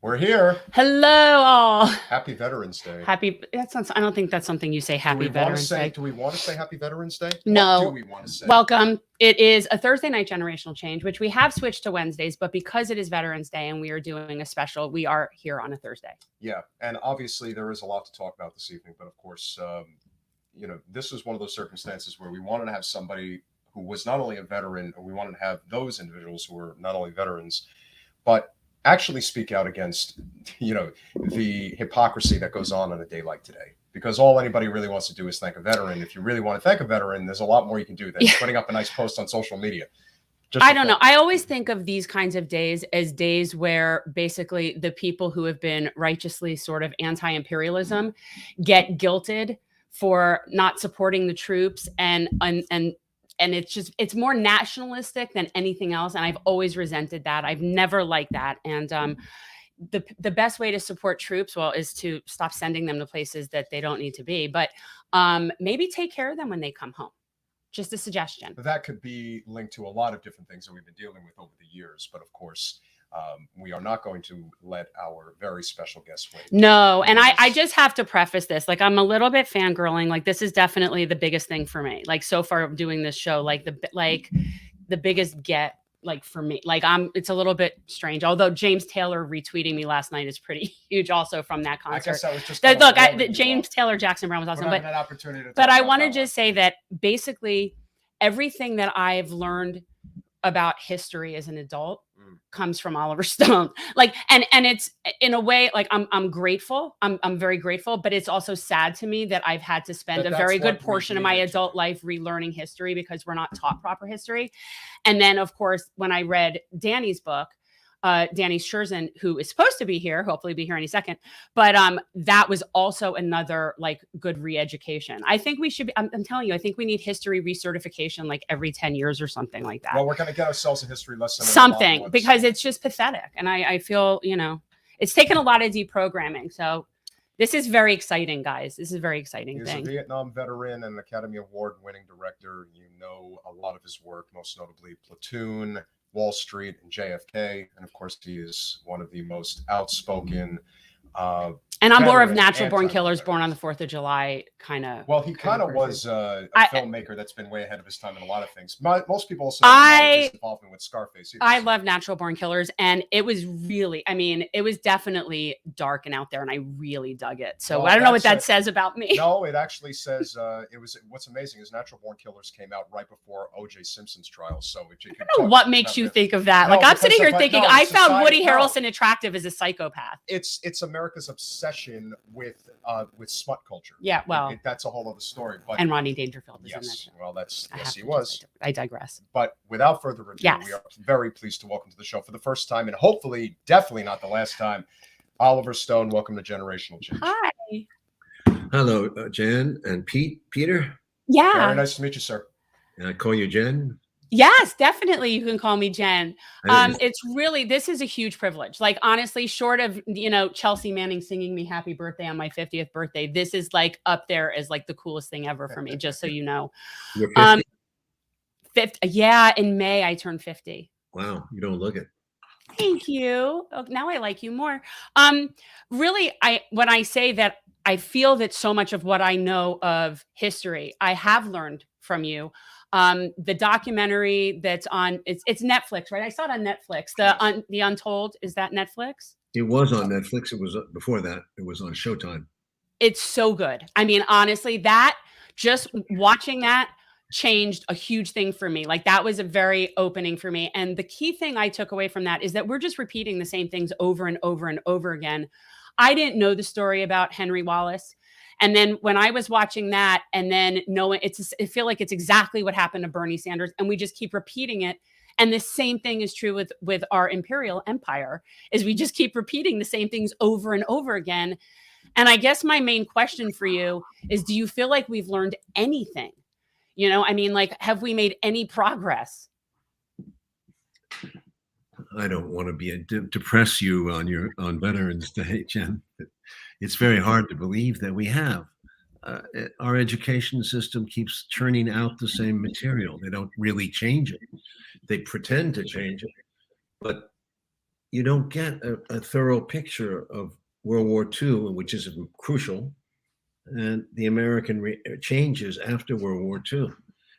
We're here. Hello, all. Happy Veterans Day. That sounds. I don't think that's something you say. Happy Veterans Day. Do we want to say Happy Veterans Day? No. What do we want to say? Welcome. It is a Thursday night generational change, which we have switched to Wednesdays, but because it is Veterans Day and we are doing a special, we are here on a Thursday. Yeah, and obviously there is a lot to talk about this evening, but of course, this is one of those circumstances where we wanted to have somebody who was not only a veteran, or we wanted to have those individuals who were not only veterans, but actually speak out against, the hypocrisy that goes on a day like today. Because all anybody really wants to do is thank a veteran. If you really want to thank a veteran, there's a lot more you can do than putting up a nice post on social media. I don't know. I always think of these kinds of days as days where basically the people who have been righteously sort of anti-imperialism get guilted for not supporting the troops, and it's more nationalistic than anything else. And I've always resented that. I've never liked that. And the best way to support troops, is to stop sending them to places that they don't need to be. But maybe take care of them when they come home. Just a suggestion. That could be linked to a lot of different things that we've been dealing with over the years. But of course, we are not going to let our very special guest wait. No, and I just have to preface this. Like, I'm a little bit fangirling. Like, this is definitely the biggest thing for me. Like, so far of doing this show, the biggest get, like, for me. Like, it's a little bit strange. Although James Taylor retweeting me last night is pretty huge, also from that concert. I guess that was just James Taylor Jackson Brown was awesome. But an opportunity I want to just say that basically everything that I've learned about history as an adult comes from Oliver Stone. Like, and it's in a way, like, I'm grateful. I'm very grateful, but it's also sad to me that I've had to spend a very good portion of my adult life relearning history because we're not taught proper history. And then, of course, when I read Danny's book, Danny Sjursen, who is supposed to be here, hopefully be here any second. But that was also another, like, good re-education. I think we should be, I'm telling you, I think we need history recertification like every 10 years or something like that. Well, we're going to get ourselves a history lesson. Something, because it's just pathetic. And I feel, it's taken a lot of deprogramming. So this is very exciting, guys. This is a very exciting thing. He's a Vietnam veteran and Academy Award-winning director. You know a lot of his work, most notably Platoon, Wall Street, and JFK. And of course, he is one of the most outspoken. And I'm more of natural born killers born on the 4th of July kind of. Well, he kind of was a filmmaker that's been way ahead of his time in a lot of things. Most people also know his involvement with Scarface. I love natural born killers, and it was really, it was definitely dark and out there, and I really dug it. So I don't know what that says about me. No, it actually says what's amazing is Natural Born Killers came out right before O.J. Simpson's trial. So I don't know what makes you think of that. No, like, I'm sitting here thinking I found Woody Harrelson attractive as a psychopath. It's America's obsession with smut culture. Yeah, well, that's a whole other story. But and Rodney Dangerfield is in that. Well, he was. I digress. But without further ado, we are very pleased to welcome to the show for the first time, and hopefully, definitely not the last time, Oliver Stone. Welcome to Generational Change. Hi. Hello, Jen and Peter. Yeah. Very nice to meet you, sir. Can I call you Jen? Yes, definitely. You can call me Jen. It's really, this is a huge privilege. Like, honestly, short of, Chelsea Manning singing me happy birthday on my 50th birthday, this is like up there as like the coolest thing ever for me, just so you know. You're 50? 50, yeah, in May I turned 50. Wow, you don't look it. Thank you. Oh, now I like you more. Really, when I say that I feel that so much of what I know of history, I have learned from you. The documentary that's on, it's Netflix, right? I saw it on Netflix. The Untold, is that Netflix? It was on Netflix. It was before that. It was on Showtime. It's so good. Honestly, just watching that changed a huge thing for me. Like, that was a very opening for me. And the key thing I took away from that is that we're just repeating the same things over and over and over again. I didn't know the story about Henry Wallace. And then when I was watching that and then knowing, I feel like it's exactly what happened to Bernie Sanders, and we just keep repeating it. And the same thing is true with our imperial empire, is we just keep repeating the same things over and over again. And I guess my main question for you is, do you feel like we've learned anything? Have we made any progress? I don't want to depress you on Veterans Day, Jen. It's very hard to believe that we have. Our education system keeps churning out the same material. They don't really change it. They pretend to change it, but you don't get a thorough picture of World War II, which is crucial, and the American changes after World War II.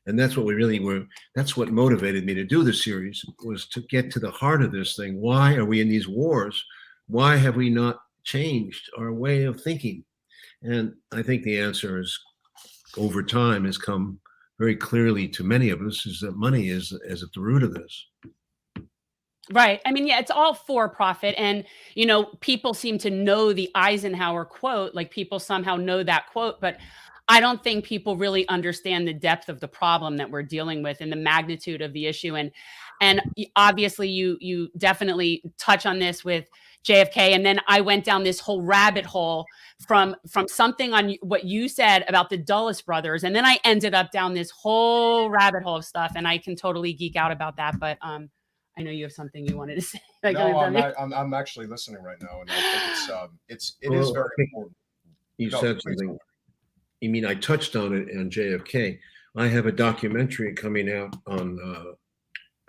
And that's what we really were, that's what motivated me to do the series, was to get to the heart of this thing. Why are we in these wars? Why have we not changed our way of thinking? And I think the answer is, over time, has come very clearly to many of us, is that money is at the root of this. Right. I mean, yeah, it's all for profit. And, you know, people seem to know the Eisenhower quote, like people somehow know that quote, but I don't think people really understand the depth of the problem that we're dealing with and the magnitude of the issue. And obviously you definitely touch on this with JFK. And then I went down this whole rabbit hole from something on what you said about the Dulles brothers. And then I ended up down this whole rabbit hole of stuff, and I can totally geek out about that. But, I know you have something you wanted to say. No, I'm actually listening right now, and I think it is very important. You said something. You mean I touched on it on JFK? I have a documentary coming out on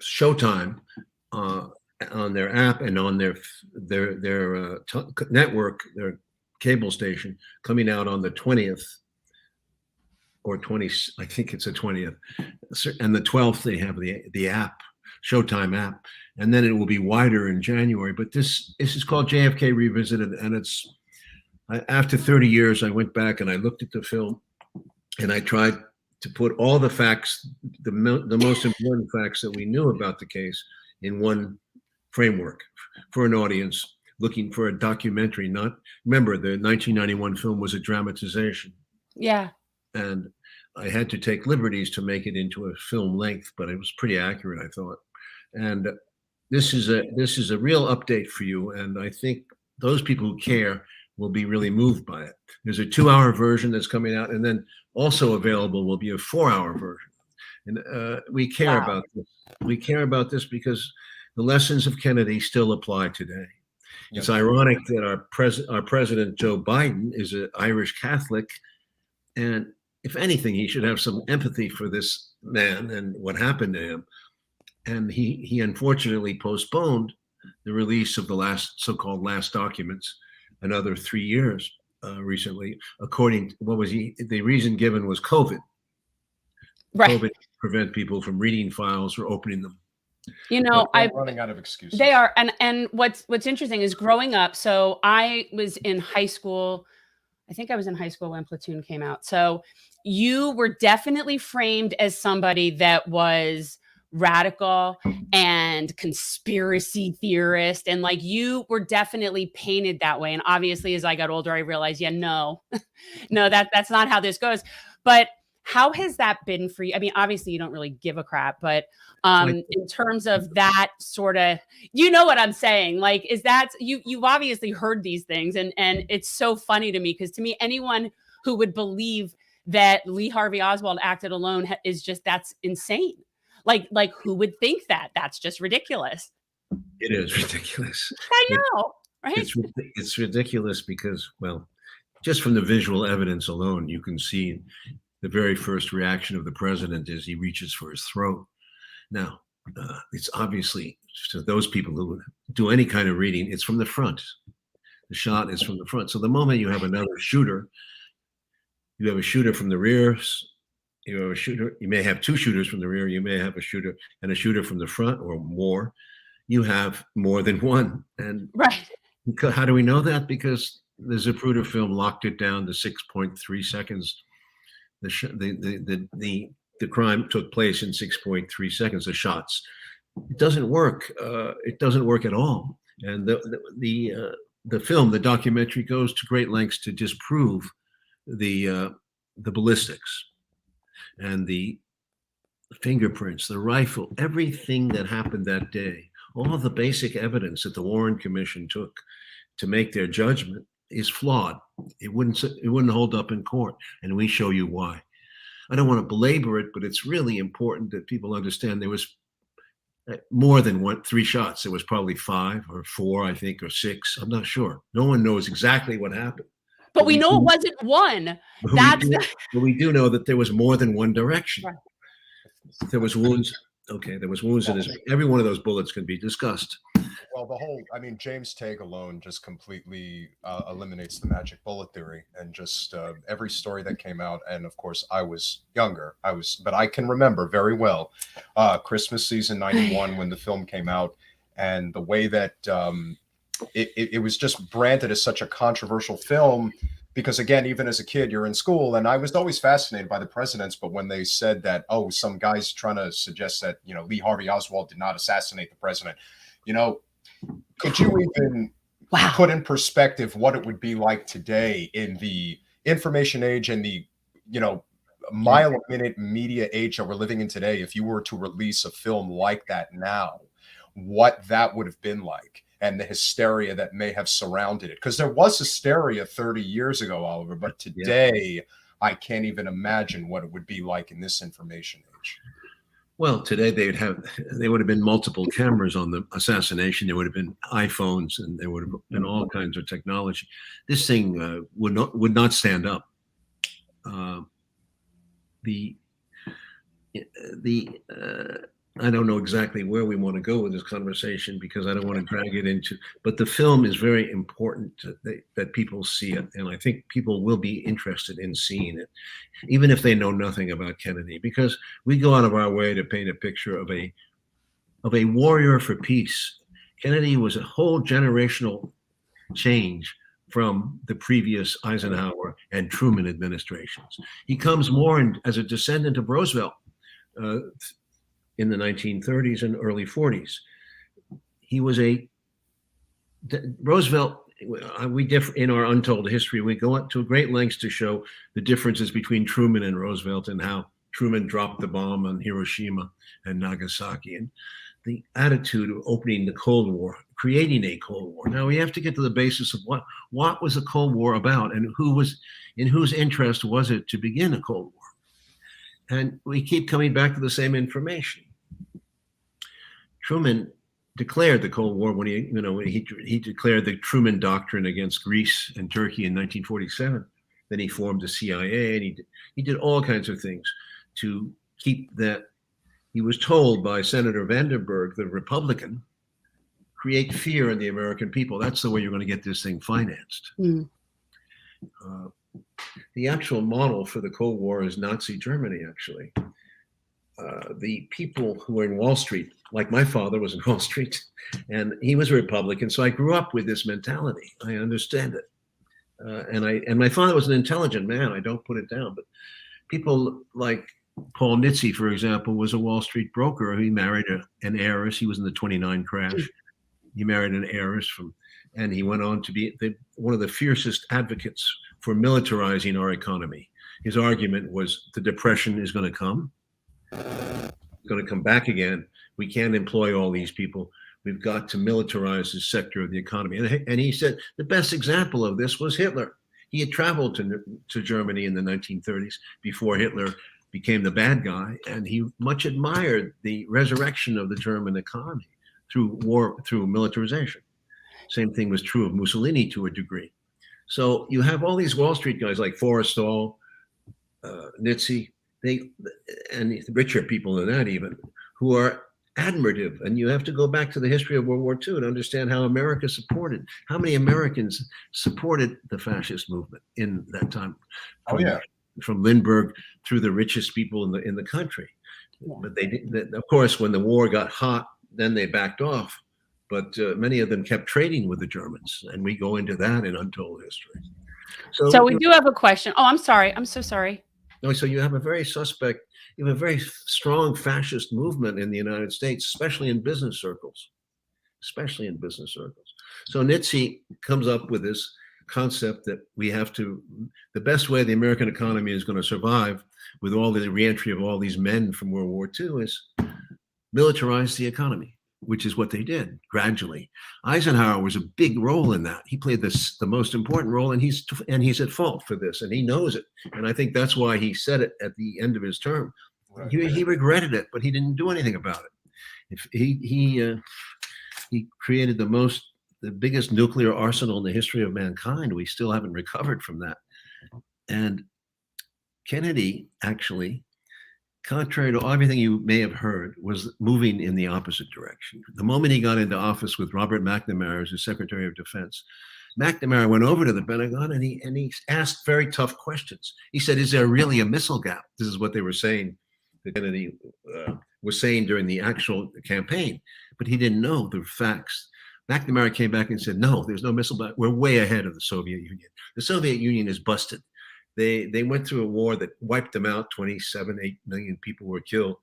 Showtime on their app and on their network, their cable station, coming out on the 20th or 20. I think it's the 20th, and the 12th they have the app. Showtime app, and then it will be wider in January. But this is called JFK Revisited, and it's after 30 years, I went back and I looked at the film, and I tried to put all the facts, the most important facts that we knew about the case, in one framework for an audience looking for a documentary. Not, remember, the 1991 film was a dramatization. Yeah, and I had to take liberties to make it into a film length, but it was pretty accurate, I thought. And this is a real update for you, and I think those people who care will be really moved by it. There's a 2-hour version that's coming out, and then also available will be a 4-hour version. And we care about this. We care about this because the lessons of Kennedy still apply today. It's ironic that our president Joe Biden is an Irish Catholic, and if anything, he should have some empathy for this man and what happened to him. And he unfortunately postponed the release of the so-called last documents another 3 years recently. According to the reason given was COVID. right. COVID prevent people from reading files or opening them. You know, I'm running out of excuses. They are, and what's interesting is growing up. So I was in high school. I think I was in high school when Platoon came out. So you were definitely framed as somebody that was radical and conspiracy theorist, and like you were definitely painted that way. And obviously, as I got older, I realized, no, that's not how this goes. But how has that been for you? I mean, obviously, you don't really give a crap, but in terms of that sort of, you know what I'm saying? Like, is that you've obviously heard these things, and it's so funny to me because to me, anyone who would believe that Lee Harvey Oswald acted alone is just, that's insane. Like who would think that? That's just ridiculous. It is ridiculous. I know, right? It's ridiculous because, well, just from the visual evidence alone, you can see the very first reaction of the president is he reaches for his throat. Now, it's obviously, to those people who do any kind of reading, it's from the front. The shot is from the front. So the moment you have another shooter, you have a shooter from the rear, you have a shooter, you may have two shooters from the rear, you may have a shooter and a shooter from the front or more. You have more than one. And right. How do we know that? Because the Zapruder film locked it down to 6.3 seconds. The crime took place in 6.3 seconds, the shots. It doesn't work. It doesn't work at all. And the film, the documentary, goes to great lengths to disprove the ballistics and the fingerprints, the rifle, everything that happened that day. All of the basic evidence that the Warren Commission took to make their judgment is flawed. It wouldn't hold up in court, and we show you why. I don't want to belabor it, but it's really important that people understand there was more than 3 shots. There was probably 5 or 4, I think, or 6. I'm not sure. No one knows exactly what happened. But we know it wasn't one. But we do know that there was more than one direction. Right. There was wounds Okay, there was wounds in his. Every one of those bullets can be discussed. Well, I mean, James Tague alone just completely eliminates the magic bullet theory, and just every story that came out. And of course, I was younger. But I can remember very well Christmas season '91 when the film came out, and the way that it was just branded as such a controversial film. Because again, even as a kid, you're in school, and I was always fascinated by the presidents. But when they said that, oh, some guy's trying to suggest that Lee Harvey Oswald did not assassinate the president, could you even put in perspective what it would be like today in the information age and the mile a minute media age that we're living in today? If you were to release a film like that now, what that would have been like, and the hysteria that may have surrounded it. Because there was hysteria 30 years ago, Oliver, but today I can't even imagine what it would be like in this information age. Well, today they would have been multiple cameras on the assassination. There would have been iPhones, and there would have been all kinds of technology. This thing would not stand up. I don't know exactly where we want to go with this conversation, because I don't want to drag it into, but the film is very important that people see it. And I think people will be interested in seeing it, even if they know nothing about Kennedy, because we go out of our way to paint a picture of a warrior for peace. Kennedy was a whole generational change from the previous Eisenhower and Truman administrations. He comes more as a descendant of Roosevelt, in the 1930s and early 40s. He was Roosevelt. We differ in our untold history. We go up to great lengths to show the differences between Truman and Roosevelt, and how Truman dropped the bomb on Hiroshima and Nagasaki, and the attitude of opening the Cold War, creating a Cold War. Now we have to get to the basis of what was the Cold War about, and in whose interest was it to begin a Cold War. And we keep coming back to the same information. Truman declared the Cold War when he declared the Truman Doctrine against Greece and Turkey in 1947. Then he formed the CIA, and he did all kinds of things to keep that. He was told by Senator Vandenberg, the Republican, create fear in the American people. That's the way you're going to get this thing financed. Mm. The actual model for the Cold War is Nazi Germany, actually. The people who were in Wall Street, like my father was in Wall Street, and he was a Republican, so I grew up with this mentality. I understand it. And my father was an intelligent man. I don't put it down, but people like Paul Nitze, for example, was a Wall Street broker. He married an heiress. He was in the 29 crash. He married an heiress and he went on to be one of the fiercest advocates for militarizing our economy. His argument was the Depression is going to come. It's going to come back again. We can't employ all these people. We've got to militarize this sector of the economy. And he said the best example of this was Hitler. He had traveled to Germany in the 1930s before Hitler became the bad guy, and he much admired the resurrection of the German economy through war, through militarization. Same thing was true of Mussolini to a degree. So you have all these Wall Street guys like Forrestal, Nitze, and richer people than that even, who are admirative. And you have to go back to the history of World War II to understand how America supported, how many Americans supported the fascist movement in that time. From Lindbergh through the richest people in the country. Yeah. But of course, when the war got hot, then they backed off. But many of them kept trading with the Germans, and we go into that in untold history. So we do have a question. Oh, I'm sorry. I'm so sorry. No, so you have a very strong fascist movement in the United States, especially in business circles. So Nitze comes up with this concept that the best way the American economy is going to survive with all the reentry of all these men from World War II is militarize the economy, which is what they did gradually. Eisenhower was a big role in that. He played the most important role, and he's at fault for this, and he knows it. And I think that's why he said it at the end of his term. Right. He regretted it, but he didn't do anything about it. He created the biggest nuclear arsenal in the history of mankind. We still haven't recovered from that. And Kennedy actually contrary to everything you may have heard, was moving in the opposite direction. The moment he got into office with Robert McNamara as his Secretary of Defense, McNamara went over to the Pentagon and he asked very tough questions. He said, "Is there really a missile gap?" This is what they were saying, that Kennedy was saying during the actual campaign, but he didn't know the facts. McNamara came back and said, "No, there's no missile gap. We're way ahead of the Soviet Union. The Soviet Union is busted. They went through a war that wiped them out. 8 million people were killed.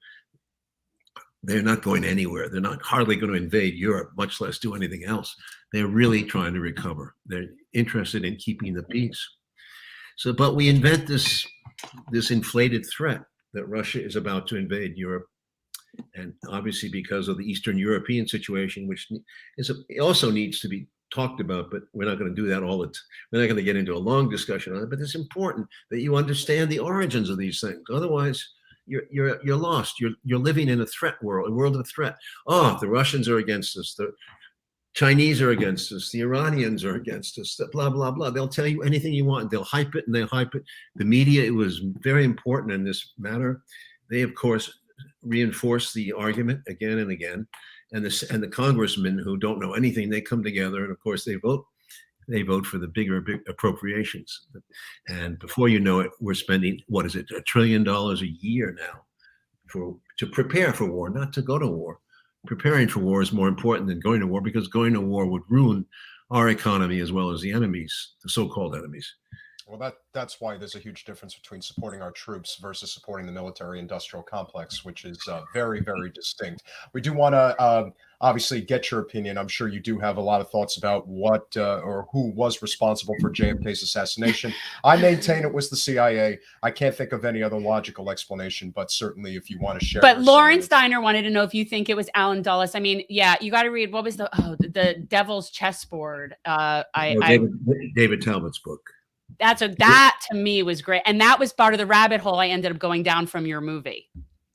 They're not going anywhere. They're not hardly going to invade Europe, much less do anything else. They're really trying to recover. They're interested in keeping the peace." So, but we invent this inflated threat that Russia is about to invade Europe. And obviously because of the Eastern European situation, which it also needs to be talked about, but we're not going to do that we're not going to get into a long discussion on it, but it's important that you understand the origins of these things. Otherwise, you're lost. You're living in a world of threat. Oh, the Russians are against us. The Chinese are against us. The Iranians are against us. Blah, blah, blah. They'll tell you anything you want. They'll hype it and they'll hype it. The media, it was very important in this matter. They, of course, reinforce the argument again and again. And the congressmen who don't know anything, they come together and of course they vote for the big appropriations. And before you know it, we're spending, what is it, $1 trillion a year now to prepare for war, not to go to war. Preparing for war is more important than going to war, because going to war would ruin our economy as well as the enemies, the so-called enemies. Well, that's why there's a huge difference between supporting our troops versus supporting the military-industrial complex, which is very, very distinct. We do want to obviously get your opinion. I'm sure you do have a lot of thoughts about what or who was responsible for JFK's assassination. I maintain it was the CIA. I can't think of any other logical explanation, but certainly if you want to share. But Lauren Steiner wanted to know if you think it was Alan Dulles. I mean, yeah, you got to read, what was the Devil's Chessboard? David Talbot's book. That to me was great. And that was part of the rabbit hole I ended up going down from your movie.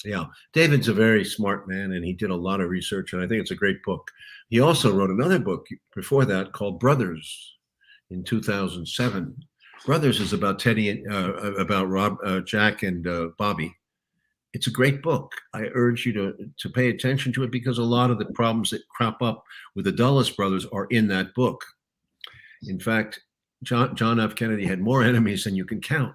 Yeah. David's a very smart man and he did a lot of research, and I think it's a great book. He also wrote another book before that called Brothers in 2007. Brothers is about Jack and Bobby. It's a great book. I urge you to pay attention to it, because a lot of the problems that crop up with the Dulles brothers are in that book. In fact, John F. Kennedy had more enemies than you can count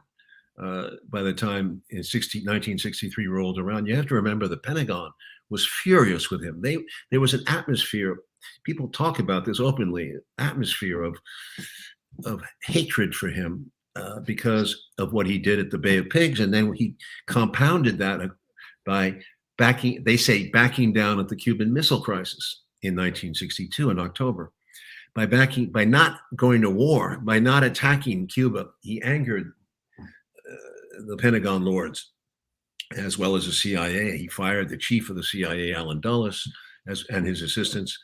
by the time 1963 rolled around. You have to remember the Pentagon was furious with him. There was an atmosphere, people talk about this openly, atmosphere of hatred for him because of what he did at the Bay of Pigs. And then he compounded that by backing down at the Cuban Missile Crisis in 1962 in October. By not going to war, by not attacking Cuba, he angered the Pentagon lords as well as the CIA. He fired the chief of the CIA, Alan Dulles, and his assistants.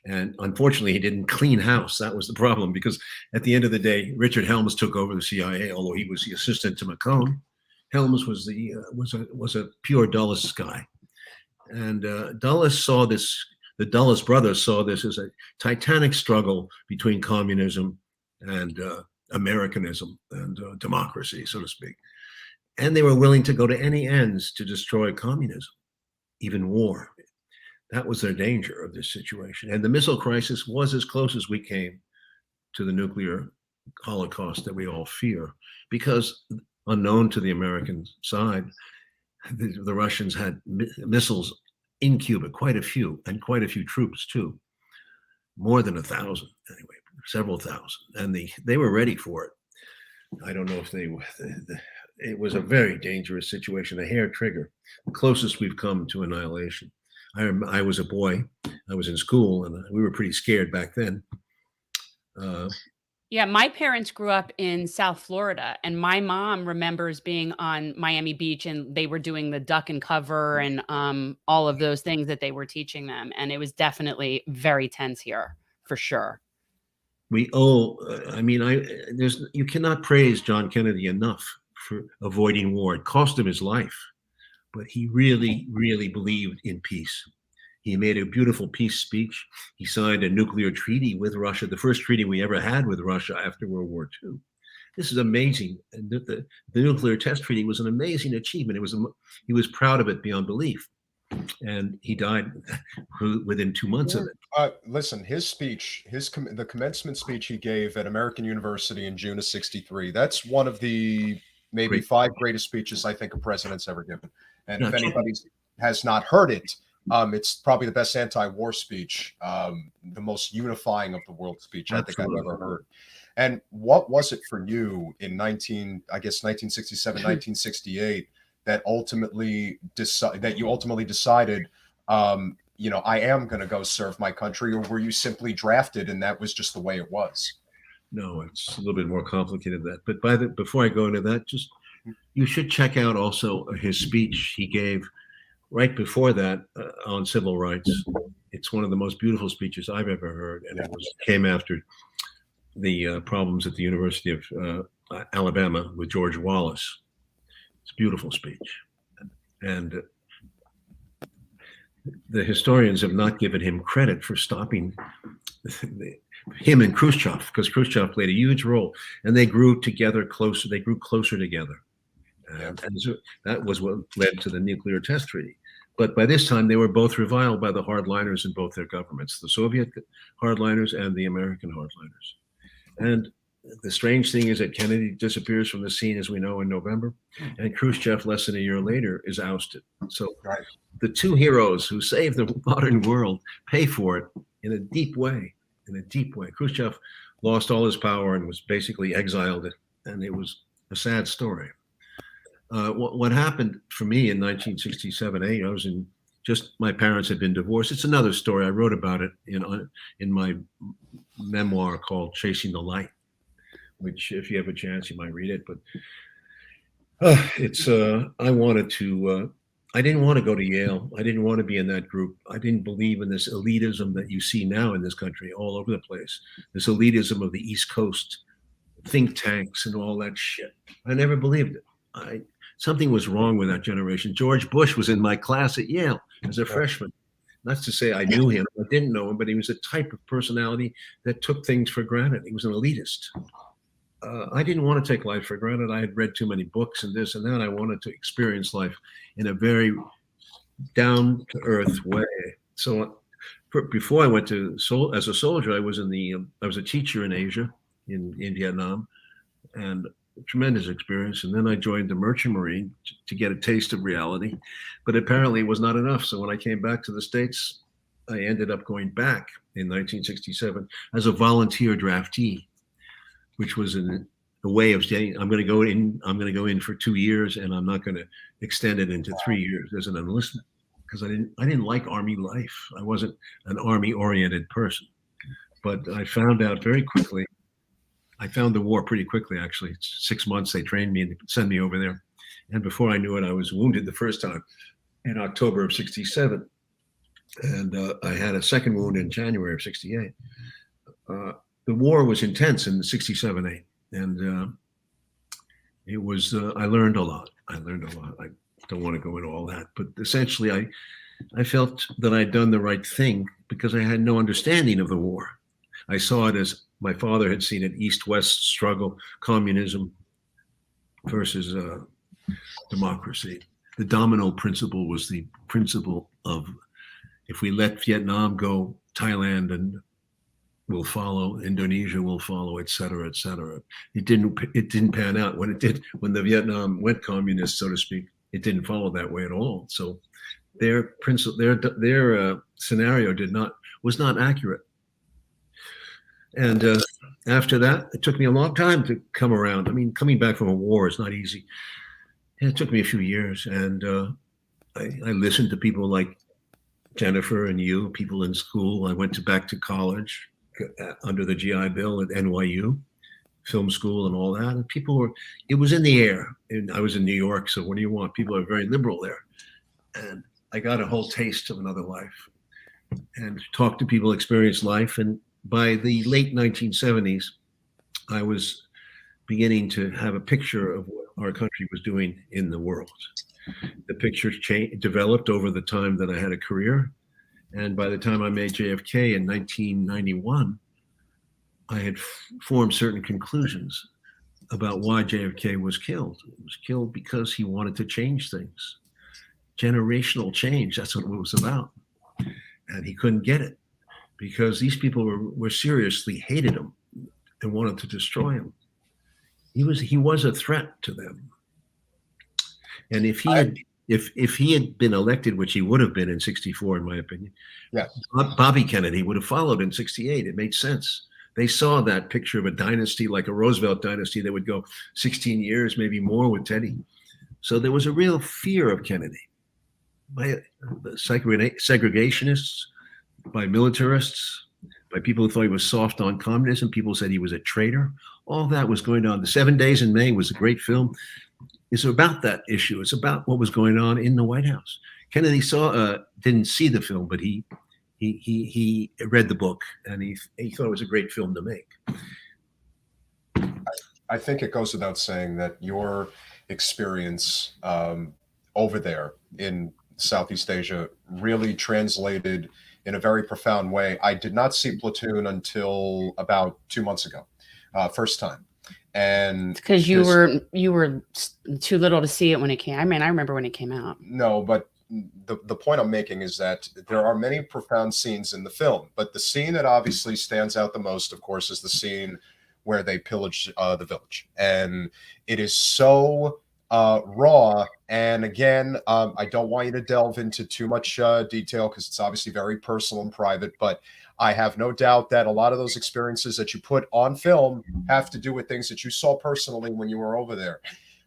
And unfortunately, he didn't clean house. That was the problem, because at the end of the day, Richard Helms took over the CIA, although he was the assistant to McCone. Helms was a pure Dulles guy, and Dulles saw this. The Dulles brothers saw this as a titanic struggle between communism and Americanism and democracy, so to speak. And they were willing to go to any ends to destroy communism, even war. That was their danger of this situation. And the missile crisis was as close as we came to the nuclear holocaust that we all fear, because unknown to the American side, the Russians had missiles in Cuba, quite a few, and quite a few troops too, more than 1,000 anyway, several thousand, and they were ready for it. I don't know if it was a very dangerous situation, a hair trigger, the closest we've come to annihilation. I was a boy, I was in school, and we were pretty scared back then. Yeah, my parents grew up in South Florida, and my mom remembers being on Miami Beach, and they were doing the duck and cover and all of those things that they were teaching them. And it was definitely very tense here, for sure. You cannot praise John Kennedy enough for avoiding war. It cost him his life, but he really, really believed in peace. He made a beautiful peace speech. He signed a nuclear treaty with Russia, the first treaty we ever had with Russia after World War II. this is amazing. And the nuclear test treaty was an amazing achievement. He was proud of it beyond belief. And he died within 2 months of it. Listen, his speech, the commencement speech he gave at American University in June of '63, that's one of the maybe 5 greatest speeches I think a president's ever given. And if anybody has not heard it, it's probably the best anti-war speech, the most unifying of the world speech I think I've ever heard. And what was it for you in 1967, 1968, that you ultimately decided, I am going to go serve my country, or were you simply drafted and that was just the way it was? No, it's a little bit more complicated than that. But before I go into that, you should check out also his speech he gave right before that on civil rights. It's one of the most beautiful speeches I've ever heard, and it came after the problems at the University of Alabama with George Wallace. It's a beautiful speech, and the historians have not given him credit for stopping him and Khrushchev, because Khrushchev played a huge role, and they grew closer. They grew closer together, and so that was what led to the nuclear test treaty. But by this time, they were both reviled by the hardliners in both their governments, the Soviet hardliners and the American hardliners. And the strange thing is that Kennedy disappears from the scene, as we know, in November, and Khrushchev, less than a year later, is ousted. So the two heroes who saved the modern world pay for it in a deep way. Khrushchev lost all his power and was basically exiled, and it was a sad story. What happened for me in 1967-8, I was my parents had been divorced. It's another story. I wrote about it in my memoir called Chasing the Light, which if you have a chance, you might read it. But I didn't want to go to Yale. I didn't want to be in that group. I didn't believe in this elitism that you see now in this country all over the place. This elitism of the East Coast, think tanks and all that shit. I never believed it. Something was wrong with that generation. George Bush was in my class at Yale as a freshman. Not to say I knew him, I didn't know him, but he was a type of personality that took things for granted. He was an elitist. I didn't want to take life for granted. I had read too many books and this and that. I wanted to experience life in a very down-to-earth way. So before I went as a soldier, I was a teacher in Asia, in Vietnam, and tremendous experience. And then I joined the Merchant Marine to get a taste of reality, but apparently it was not enough. So when I came back to the States, I ended up going back in 1967 as a volunteer draftee, which was a way of saying, I'm going to go in for 2 years, and I'm not going to extend it into 3 years as an enlistment, because I didn't like Army life. I wasn't an Army-oriented person. But I found out very quickly. I found the war pretty quickly, actually. It's 6 months they trained me and sent me over there. And before I knew it, I was wounded the first time in October of '67. And I had a second wound in January of '68. The war was intense in '67-8. And it was, I learned a lot. I don't want to go into all that. But essentially, I felt that I'd done the right thing because I had no understanding of the war. I saw it as my father had seen it, East-West struggle, communism versus democracy. The domino principle was the principle of, if we let Vietnam go, Thailand and will follow, Indonesia will follow, et cetera, et cetera. It didn't pan out. When the Vietnam went communist, so to speak, it didn't follow that way at all. So their scenario was not accurate. And after that, it took me a long time to come around. I mean, coming back from a war is not easy. And it took me a few years. And I listened to people like Jennifer and you, people in school. I went back to college under the GI Bill at NYU, film school and all that. And it was in the air. And I was in New York, so what do you want? People are very liberal there. And I got a whole taste of another life and talked to people, experienced life. And by the late 1970s, I was beginning to have a picture of what our country was doing in the world. The picture developed over the time that I had a career. And by the time I made JFK in 1991, I had formed certain conclusions about why JFK was killed. He was killed because he wanted to change things. Generational change, that's what it was about. And he couldn't get it because these people were seriously hated him and wanted to destroy him. He was a threat to them. And if he had been elected, which he would have been in '64, in my opinion, Yes. Bobby Kennedy would have followed in '68. It made sense. They saw that picture of a dynasty, like a Roosevelt dynasty, that would go 16 years, maybe more, with Teddy. So there was a real fear of Kennedy by the segregationists, by militarists, by people who thought he was soft on communism. People said he was a traitor. All that was going on. The 7 Days in May was a great film. It's about that issue. It's about what was going on in the White House. Kennedy didn't see the film, but he read the book, and he thought it was a great film to make. I think it goes without saying that your experience over there in Southeast Asia really translated in a very profound way. I did not see Platoon until about 2 months ago, first time. And because you were too little to see it when it came. I mean, I remember when it came out. No, but the point I'm making is that there are many profound scenes in the film, but the scene that obviously stands out the most, of course, is the scene where they pillage the village, and it is so raw. And again, I don't want you to delve into too much detail because it's obviously very personal and private, but I have no doubt that a lot of those experiences that you put on film have to do with things that you saw personally when you were over there.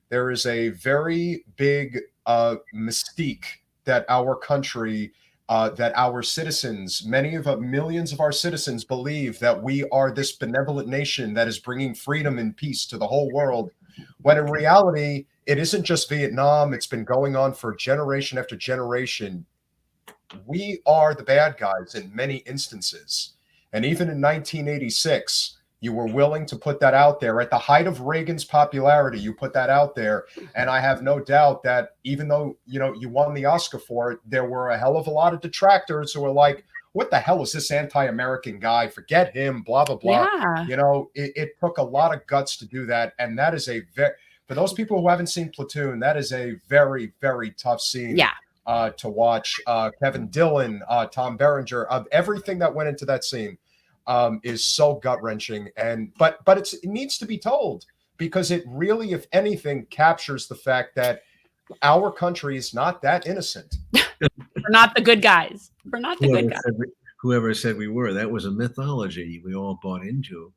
There is a very big mystique that our country, that our citizens, millions of our citizens believe that we are this benevolent nation that is bringing freedom and peace to the whole world, when in reality, it isn't just Vietnam. It's been going on for generation after generation. We are the bad guys in many instances. And even in 1986, you were willing to put that out there. At the height of Reagan's popularity, you put that out there. And I have no doubt that even though, you won the Oscar for it, there were a hell of a lot of detractors who were like, what the hell is this anti-American guy? Forget him, blah, blah, blah. Yeah. It took a lot of guts to do that. And that is for those people who haven't seen Platoon, that is a very, very tough scene. Yeah. To watch. Kevin Dillon, Tom Berenger, of everything that went into that scene is so gut-wrenching. But it needs to be told, because it really, if anything, captures the fact that our country is not that innocent. We're not the good guys. We're not the good guys. Whoever said we were, that was a mythology we all bought into.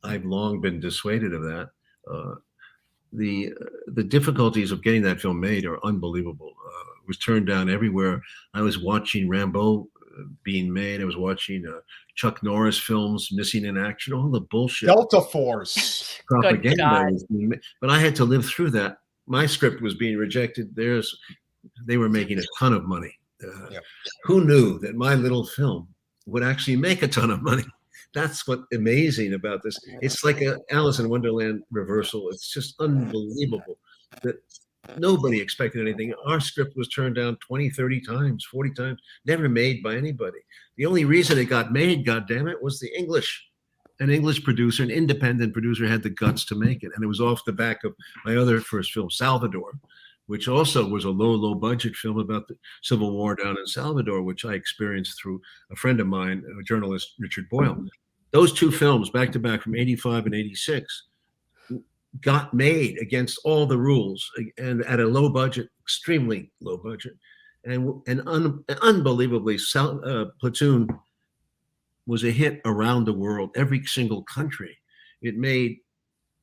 I've long been dissuaded of that. The difficulties of getting that film made are unbelievable. It was turned down everywhere. I was watching Rambo being made. I was watching Chuck Norris films, Missing in Action, all the bullshit. Delta Force. Propaganda was being made. But I had to live through that. My script was being rejected. They were making a ton of money. Who knew that my little film would actually make a ton of money? That's what's amazing about this. It's like a Alice in Wonderland reversal. It's just unbelievable that nobody expected anything. Our script was turned down 20, 30 times, 40 times, never made by anybody. The only reason it got made, goddammit, was the English. An English producer, an independent producer, had the guts to make it. And it was off the back of my other first film, Salvador, which also was a low budget film about the Civil War down in Salvador, which I experienced through a friend of mine, a journalist, Richard Boyle. Those two films, back to back, from 85 and 86, got made against all the rules and at a low budget, extremely low budget. And unbelievably, Platoon was a hit around the world, every single country. It made,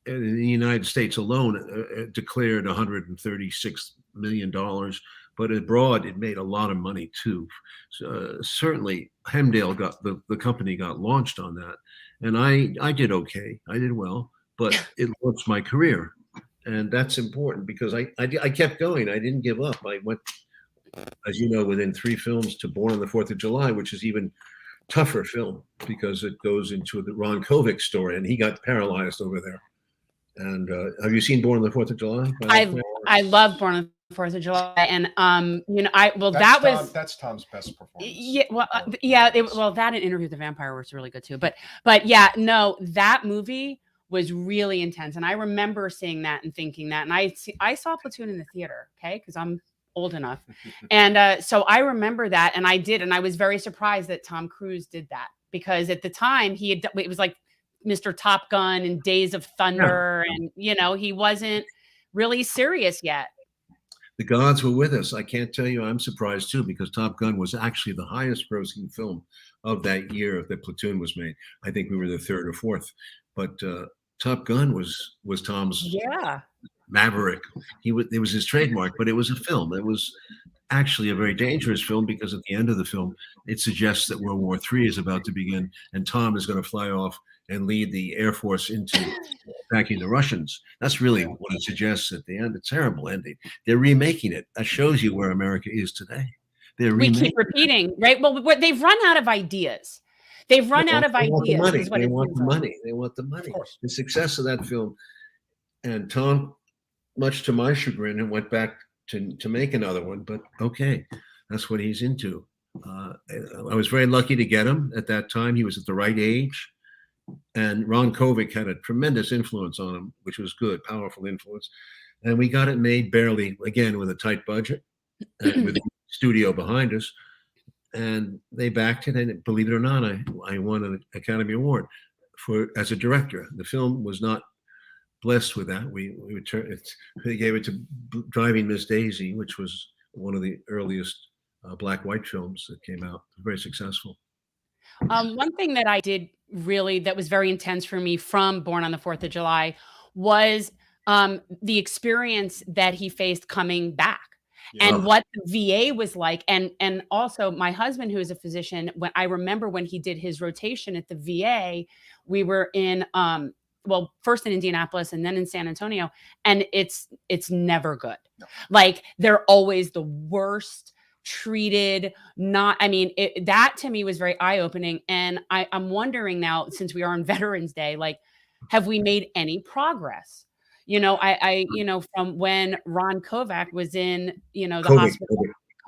in the United States alone, declared $136 million, but abroad it made a lot of money too. So, certainly Hemdale the company got launched on that, and I did okay. I did well, but it launched my career, and that's important because I kept going. I didn't give up. I went, as you know, within 3 films to Born on the 4th of July, which is even tougher film because it goes into the Ron Kovic story, and he got paralyzed over there. And have you seen Born on the 4th of July? I love Born on the 4th of July, and that's Tom's best performance. Yeah, well, that and Interview with the Vampire was really good too. But yeah, no, that movie was really intense. And I remember seeing that and thinking that. And I saw Platoon in the theater, okay, because I'm old enough. And so I remember that, and I did, and I was very surprised that Tom Cruise did that, because at the time it was like Mr. Top Gun and Days of Thunder, and he wasn't really serious yet. The gods were with us. I can't tell you, I'm surprised too, because Top Gun was actually the highest grossing film of that year that Platoon was made. I think we were the third or fourth, but Top Gun was Tom's Maverick. It was his trademark, but it was a film. It was actually a very dangerous film, because at the end of the film, it suggests that World War III is about to begin, and Tom is going to fly off and lead the Air Force into attacking the Russians. That's really what it suggests at the end. A terrible ending. They're remaking it. That shows you where America is today. We keep repeating, right? Well, they've run out of ideas. They've run out of ideas. They want the money. They want the money. The success of that film, and Tom, much to my chagrin, went back to make another one. But okay, that's what he's into. I was very lucky to get him at that time. He was at the right age. And Ron Kovic had a tremendous influence on him, which was good, powerful influence. And we got it made barely, again, with a tight budget, with a studio behind us. And they backed it. And believe it or not, I won an Academy Award as a director. The film was not blessed with that. They gave it to Driving Miss Daisy, which was one of the earliest black-white films that came out. Very successful. One thing that I did that was very intense for me from Born on the 4th of July was the experience that he faced coming back, and what the VA was like. And also my husband, who is a physician, I remember when he did his rotation at the VA, we were in, first in Indianapolis and then in San Antonio, and it's never good. No. Like, they're always the worst treated. That to me was very eye-opening. And I'm wondering now, since we are on Veterans Day, like, have we made any progress? From when Ron Kovac was in, the hospital.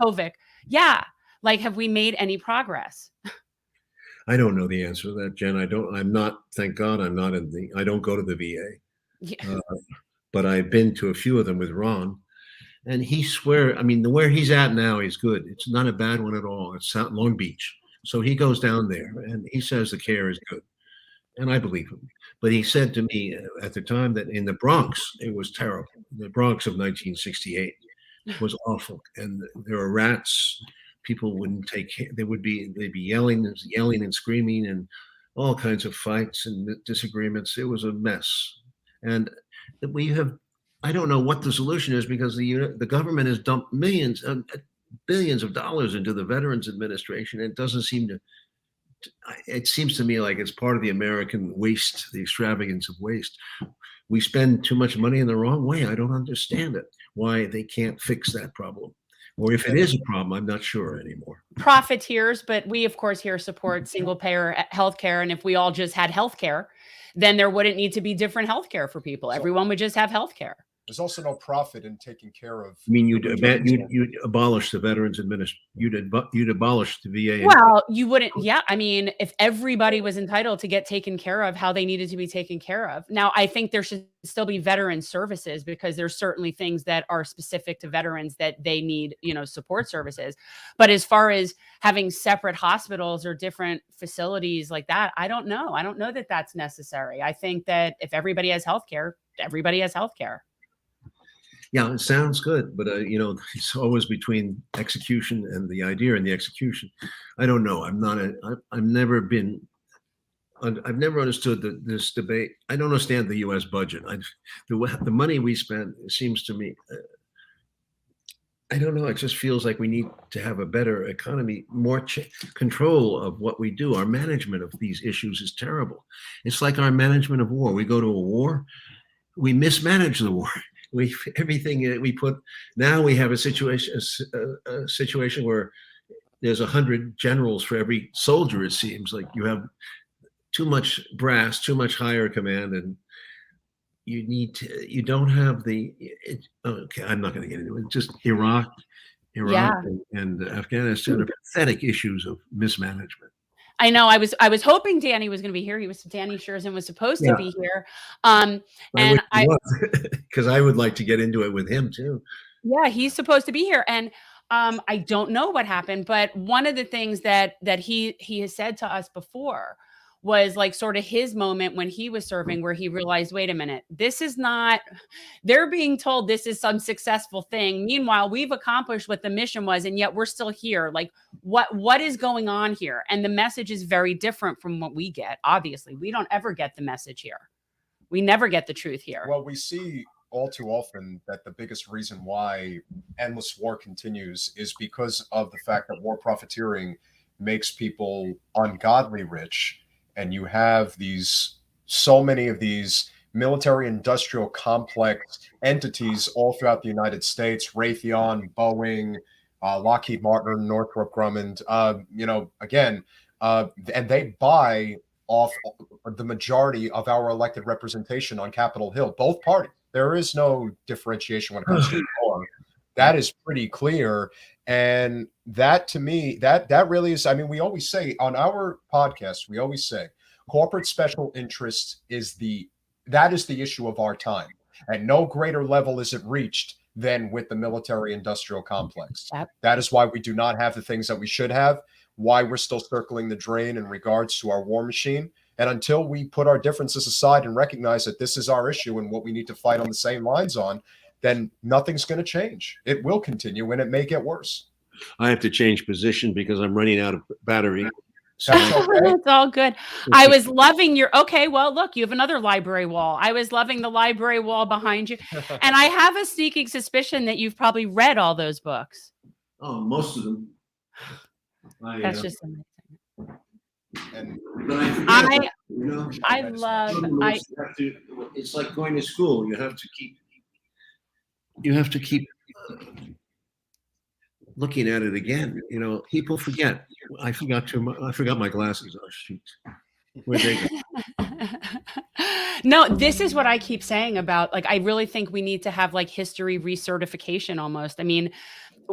Kovic. Yeah. Like, have we made any progress? I don't know the answer to that, Jen. Thank God I don't go to the VA. Yeah. But I've been to a few of them with Ron. And where he's at now, he's good. It's not a bad one at all. It's out in Long Beach. So he goes down there and he says the care is good. And I believe him. But he said to me at the time that in the Bronx, it was terrible. The Bronx of 1968 was awful. And there were rats. People wouldn't take care. They'd be yelling and screaming, and all kinds of fights and disagreements. It was a mess. And I don't know what the solution is, because the government has dumped billions of dollars into the Veterans Administration. And it doesn't seem to. It seems to me like it's part of the American waste, the extravagance of waste. We spend too much money in the wrong way. I don't understand it. Why they can't fix that problem, or if it is a problem, I'm not sure anymore. Profiteers, but we of course here support single payer healthcare, and if we all just had healthcare, then there wouldn't need to be different healthcare for people. Everyone would just have healthcare. There's also no profit in taking care of. I mean, you'd abolish the Veterans Administration. You'd abolish the VA. Well, you wouldn't. Yeah, I mean, if everybody was entitled to get taken care of how they needed to be taken care of. Now, I think there should still be veteran services, because there's certainly things that are specific to veterans that they need, support services. But as far as having separate hospitals or different facilities like that, I don't know. I don't know that that's necessary. I think that if everybody has healthcare, everybody has healthcare. Yeah, it sounds good, but it's always between execution and the idea and the execution. I don't know. I've never understood this debate. I don't understand the U.S. budget. The money we spend, it seems to me, I don't know. It just feels like we need to have a better economy, more control of what we do. Our management of these issues is terrible. It's like our management of war. We go to a war, we mismanage the war. Everything we put. Now we have a situation where there's 100 generals for every soldier. It seems like you have too much brass, too much higher command, and you don't have okay, I'm not going to get into it. Just Iraq Yeah. and Afghanistan are pathetic issues of mismanagement. I know. I was hoping Danny was going to be here. Danny Sjursen was supposed to be here. Because I would like to get into it with him too. Yeah, he's supposed to be here, and I don't know what happened. But one of the things that he has said to us before was like sort of his moment when he was serving, where he realized, wait a minute, this is not. They're being told this is some successful thing. Meanwhile, we've accomplished what the mission was, and yet we're still here. Like, what is going on here? And the message is very different from what we get. Obviously, we don't ever get the message here. We never get the truth here. Well, we see all too often that the biggest reason why endless war continues is because of the fact that war profiteering makes people ungodly rich. And you have so many of these military industrial complex entities all throughout the United States, Raytheon, Boeing, Lockheed Martin, Northrop Grumman, and they buy off the majority of our elected representation on Capitol Hill, both parties. There is no differentiation when it comes to war. That is pretty clear. And that, to me, that really is, I mean, we always say on our podcast, we always say corporate special interest that is the issue of our time. At no greater level is it reached than with the military industrial complex. Yep. That is why we do not have the things that we should have, why we're still circling the drain in regards to our war machine. And until we put our differences aside and recognize that this is our issue and what we need to fight on the same lines on, then nothing's going to change. It will continue, and it may get worse. I have to change position because I'm running out of battery. So It's all good. I was loving okay, well, look, you have another library wall. I was loving the library wall behind you. And I have a sneaking suspicion that you've probably read all those books. Oh, most of them. That's just amazing. And it's like going to school. You have to keep looking at it again. You know, people forget. I forgot my glasses. Oh shoot. Where'd they go? No, this is what I keep saying about, like, I really think we need to have like history recertification almost. I mean,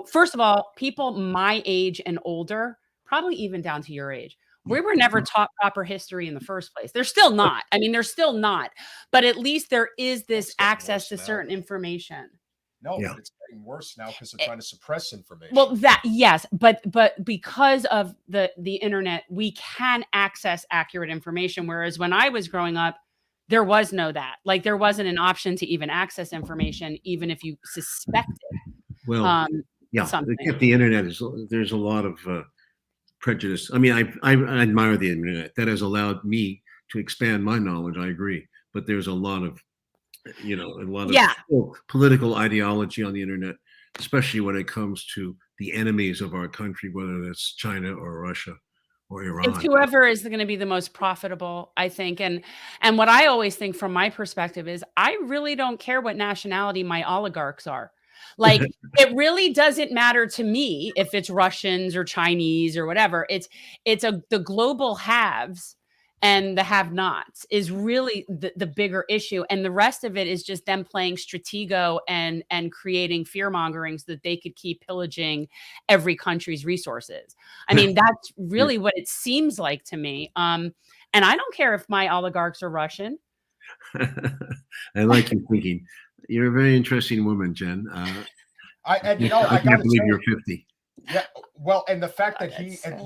first of all, people my age and older, probably even down to your age, we were never taught proper history in the first place. They're still not. I mean, they're still not. But at least there is this access to certain information. No, yeah. It's getting worse now because they're trying to suppress information. Well, yes, but because of the internet, we can access accurate information. Whereas when I was growing up, there was no that. Like, there wasn't an option to even access information, even if you suspected. Well, something. The internet there's a lot of prejudice. I mean, I admire the internet. That has allowed me to expand my knowledge. I agree, but there's a lot of political ideology on the internet, especially when it comes to the enemies of our country, whether that's China or Russia or Iran. It's whoever is going to be the most profitable, I think. And what I always think from my perspective is I really don't care what nationality my oligarchs are. Like, it really doesn't matter to me if it's Russians or Chinese or whatever. It's the global haves and the have-nots is really the bigger issue. And the rest of it is just them playing stratego and creating fear-mongering so that they could keep pillaging every country's resources. I mean, that's really what it seems like to me. And I don't care if my oligarchs are Russian. I like your thinking. You're a very interesting woman, Jen. I can't believe you're 50. Yeah, well, and the fact that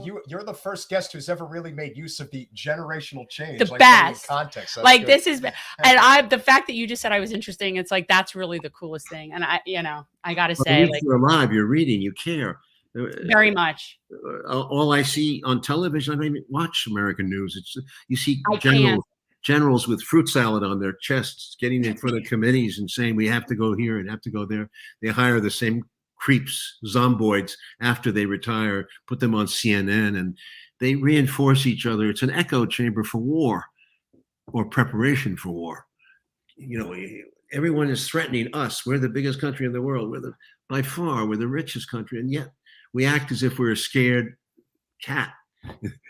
you're the first guest who's ever really made use of the generational change, the best context. Like good. This is, and the fact that you just said I was interesting, it's like that's really the coolest thing. And I got to say, like, you're alive, you're reading, you care very much. All I see on television, I don't even watch American news. You see generals with fruit salad on their chests getting in front of committees and saying we have to go here and have to go there. They hire the same creeps, zomboids, after they retire, put them on CNN, and they reinforce each other. It's an echo chamber for war or preparation for war. You know, everyone is threatening us. We're the biggest country in the world. By far, we're the richest country. And yet we act as if we're a scared cat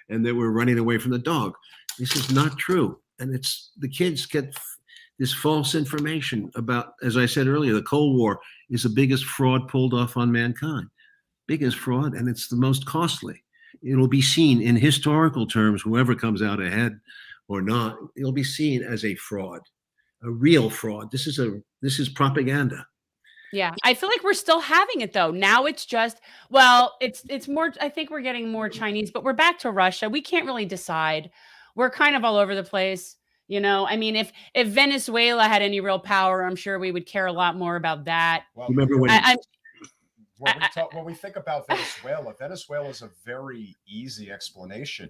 and that we're running away from the dog. This is not true. And the kids get this false information about, as I said earlier, the Cold War is the biggest fraud pulled off on mankind. Biggest fraud, and it's the most costly. it'll be seen in historical terms, whoever comes out ahead or not, it'll be seen as a fraud, a real fraud. This is propaganda. Yeah, I feel like we're still having it though. Now it's just, well, it's more, I think we're getting more Chinese, but we're back to Russia. We can't really decide. We're kind of all over the place. I mean, if Venezuela had any real power, I'm sure we would care a lot more about that. Well, Remember when I, when we think about Venezuela, Venezuela is a very easy explanation.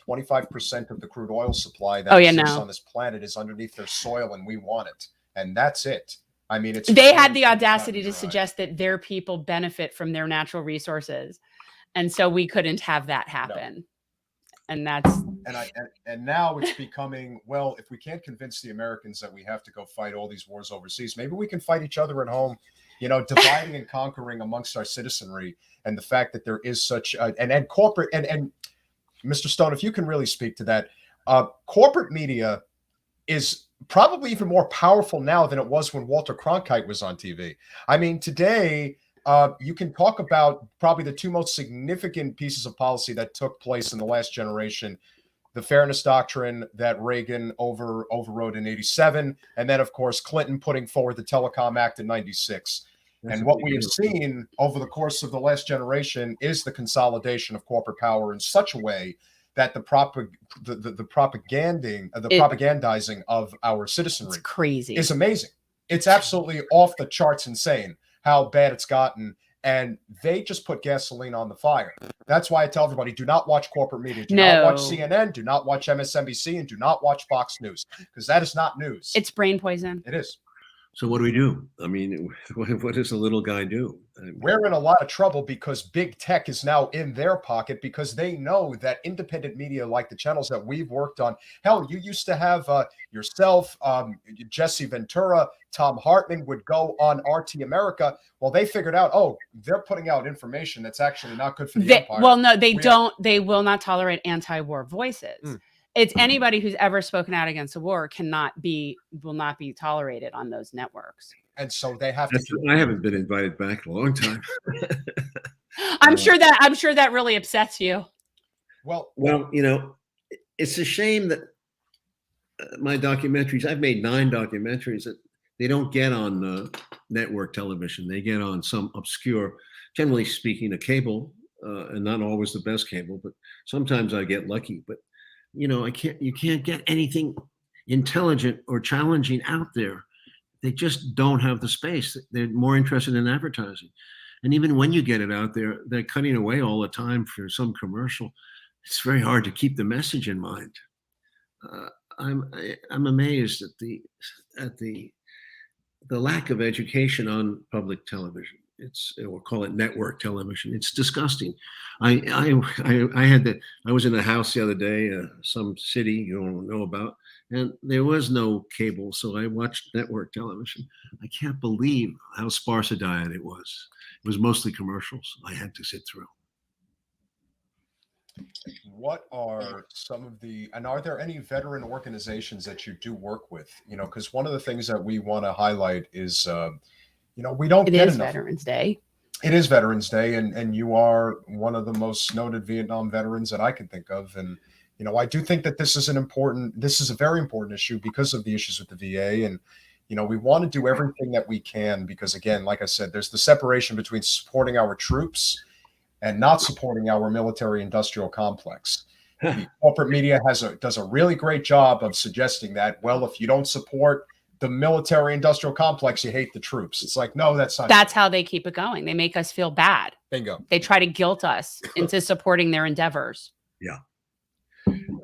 25% of the crude oil supply that exists on this planet is underneath their soil, and we want it, and that's it. I mean, they had the audacity to suggest that their people benefit from their natural resources, and so we couldn't have that happen. No. And that's and now it's becoming, well, if we can't convince the Americans that we have to go fight all these wars overseas, maybe we can fight each other at home. Dividing and conquering amongst our citizenry, and the fact that there is such and corporate and Mr. Stone, if you can really speak to that, corporate media is probably even more powerful now than it was when Walter Cronkite was on TV. I mean, today you can talk about probably the two most significant pieces of policy that took place in the last generation: the Fairness Doctrine that Reagan overrode in '87, and then, of course, Clinton putting forward the Telecom Act in '96. And what we have seen over the course of the last generation is the consolidation of corporate power in such a way that the propagandizing of our citizenry is amazing. It's absolutely off the charts insane how bad it's gotten. And they just put gasoline on the fire. That's why I tell everybody, do not watch corporate media. Do not watch CNN, do not watch MSNBC, and do not watch Fox News, because that is not news. It's brain poison. It is. So what do we do? I mean, what does the little guy do? We're in a lot of trouble because big tech is now in their pocket, because they know that independent media, like the channels that we've worked on, hell, you used to have yourself, Jesse Ventura, Tom Hartman would go on RT America. Well, they figured out, oh, they're putting out information that's actually not good for the empire. Well, no, they don't. They will not tolerate anti-war voices. It's anybody who's ever spoken out against the war will not be tolerated on those networks. And so they have to. I haven't been invited back in a long time. I'm sure that really upsets you. Well, it's a shame that my documentaries, I've made 9 documentaries that they don't get on network television. They get on some obscure, generally speaking, a cable, and not always the best cable, but sometimes I get lucky. But you can't get anything intelligent or challenging out there. They just don't have the space. They're more interested in advertising. And even when you get it out there, they're cutting away all the time for some commercial. It's very hard to keep the message in mind. I'm amazed at the lack of education on public television. We'll call it network television. It's disgusting. I was in a house the other day, some city you don't know about, and there was no cable, so I watched network television. I can't believe how sparse a diet it was. It was mostly commercials I had to sit through. What are some of and are there any veteran organizations that you do work with? Because one of the things that we want to highlight is, we don't get enough. It is Veterans Day. It is Veterans Day, and you are one of the most noted Vietnam veterans that I can think of. And, I do think that this is a very important issue because of the issues with the VA. And, we want to do everything that we can because, again, like I said, there's the separation between supporting our troops and not supporting our military industrial complex. The corporate media does a really great job of suggesting that, well, if you don't support the military industrial complex, you hate the troops. It's like, no, that's not. That's how they keep it going. They make us feel bad. Bingo. They try to guilt us into supporting their endeavors. Yeah,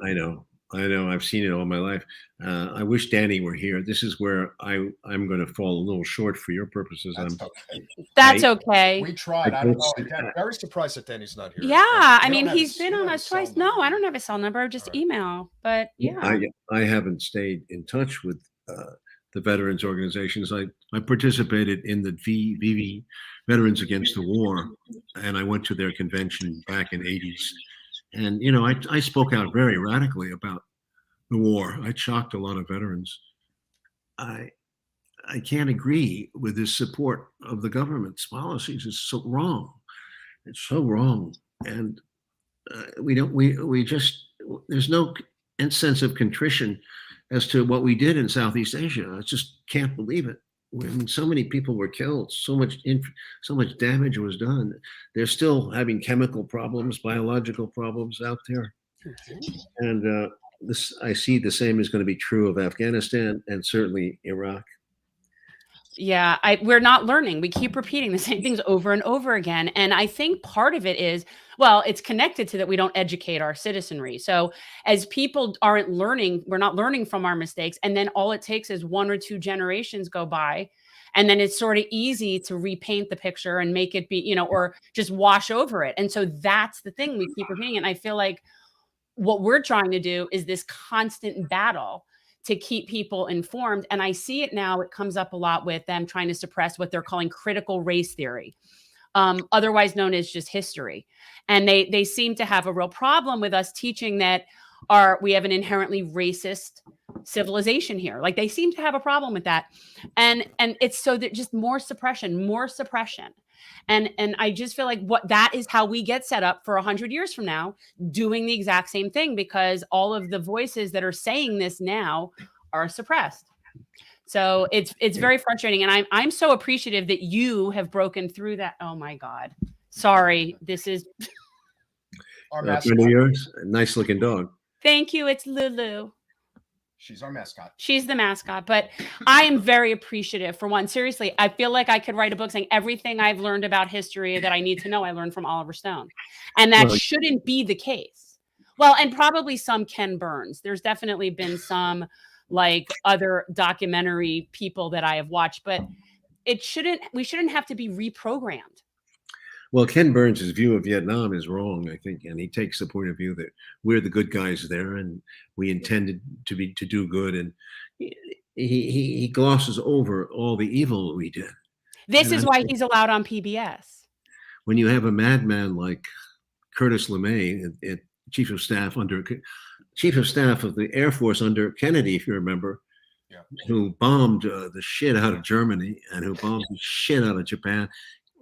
I know. I've seen it all my life. I wish Danny were here. This is where I'm going to fall a little short for your purposes. That's okay. We tried. I don't know. I'm very surprised that Danny's not here. Yeah, I mean, he's been on us twice. No, I don't have his cell number. Just email. But yeah, I haven't stayed in touch with the veterans organizations. I participated in the VV, Veterans Against the War, and I went to their convention back in '80s. And, I spoke out very radically about the war. I shocked a lot of veterans. I can't agree with this support of the government's policies. It's so wrong. It's so wrong. And we just, there's no sense of contrition as to what we did in Southeast Asia. I just can't believe it. I mean, so many people were killed, so much damage was done. They're still having chemical problems, biological problems out there. And this, I see the same is going to be true of Afghanistan and certainly Iraq. Yeah, we're not learning. We keep repeating the same things over and over again. And I think part of it is, well, it's connected to that we don't educate our citizenry. So as people aren't learning, we're not learning from our mistakes. And then all it takes is 1 or 2 generations go by. And then it's sort of easy to repaint the picture and make it be, or just wash over it. And so that's the thing we keep repeating. And I feel like what we're trying to do is this constant battle to keep people informed. And I see it now, it comes up a lot with them trying to suppress what they're calling critical race theory, otherwise known as just history. And they seem to have a real problem with us teaching that we have an inherently racist civilization here. Like they seem to have a problem with that. And it's so that just more suppression. And I just feel like that is how we get set up for 100 years from now, doing the exact same thing, because all of the voices that are saying this now are suppressed. So it's very frustrating. And I'm so appreciative that you have broken through that. Oh my God. Sorry. This is Our friend of yours, a nice looking dog. Thank you. It's Lulu. She's our mascot. She's the mascot, but I am very appreciative for one. Seriously, I feel like I could write a book saying everything I've learned about history that I need to know, I learned from Oliver Stone. And that shouldn't be the case. Well, and probably some Ken Burns. There's definitely been some like other documentary people that I have watched, but we shouldn't have to be reprogrammed. Well, Ken Burns' view of Vietnam is wrong, I think, and he takes the point of view that we're the good guys there, and we intended to do good, and he glosses over all the evil we did. This is why he's allowed on PBS. When you have a madman like Curtis LeMay, chief of staff of the Air Force under Kennedy, if you remember, who bombed the shit out of Germany and who bombed the shit out of Japan.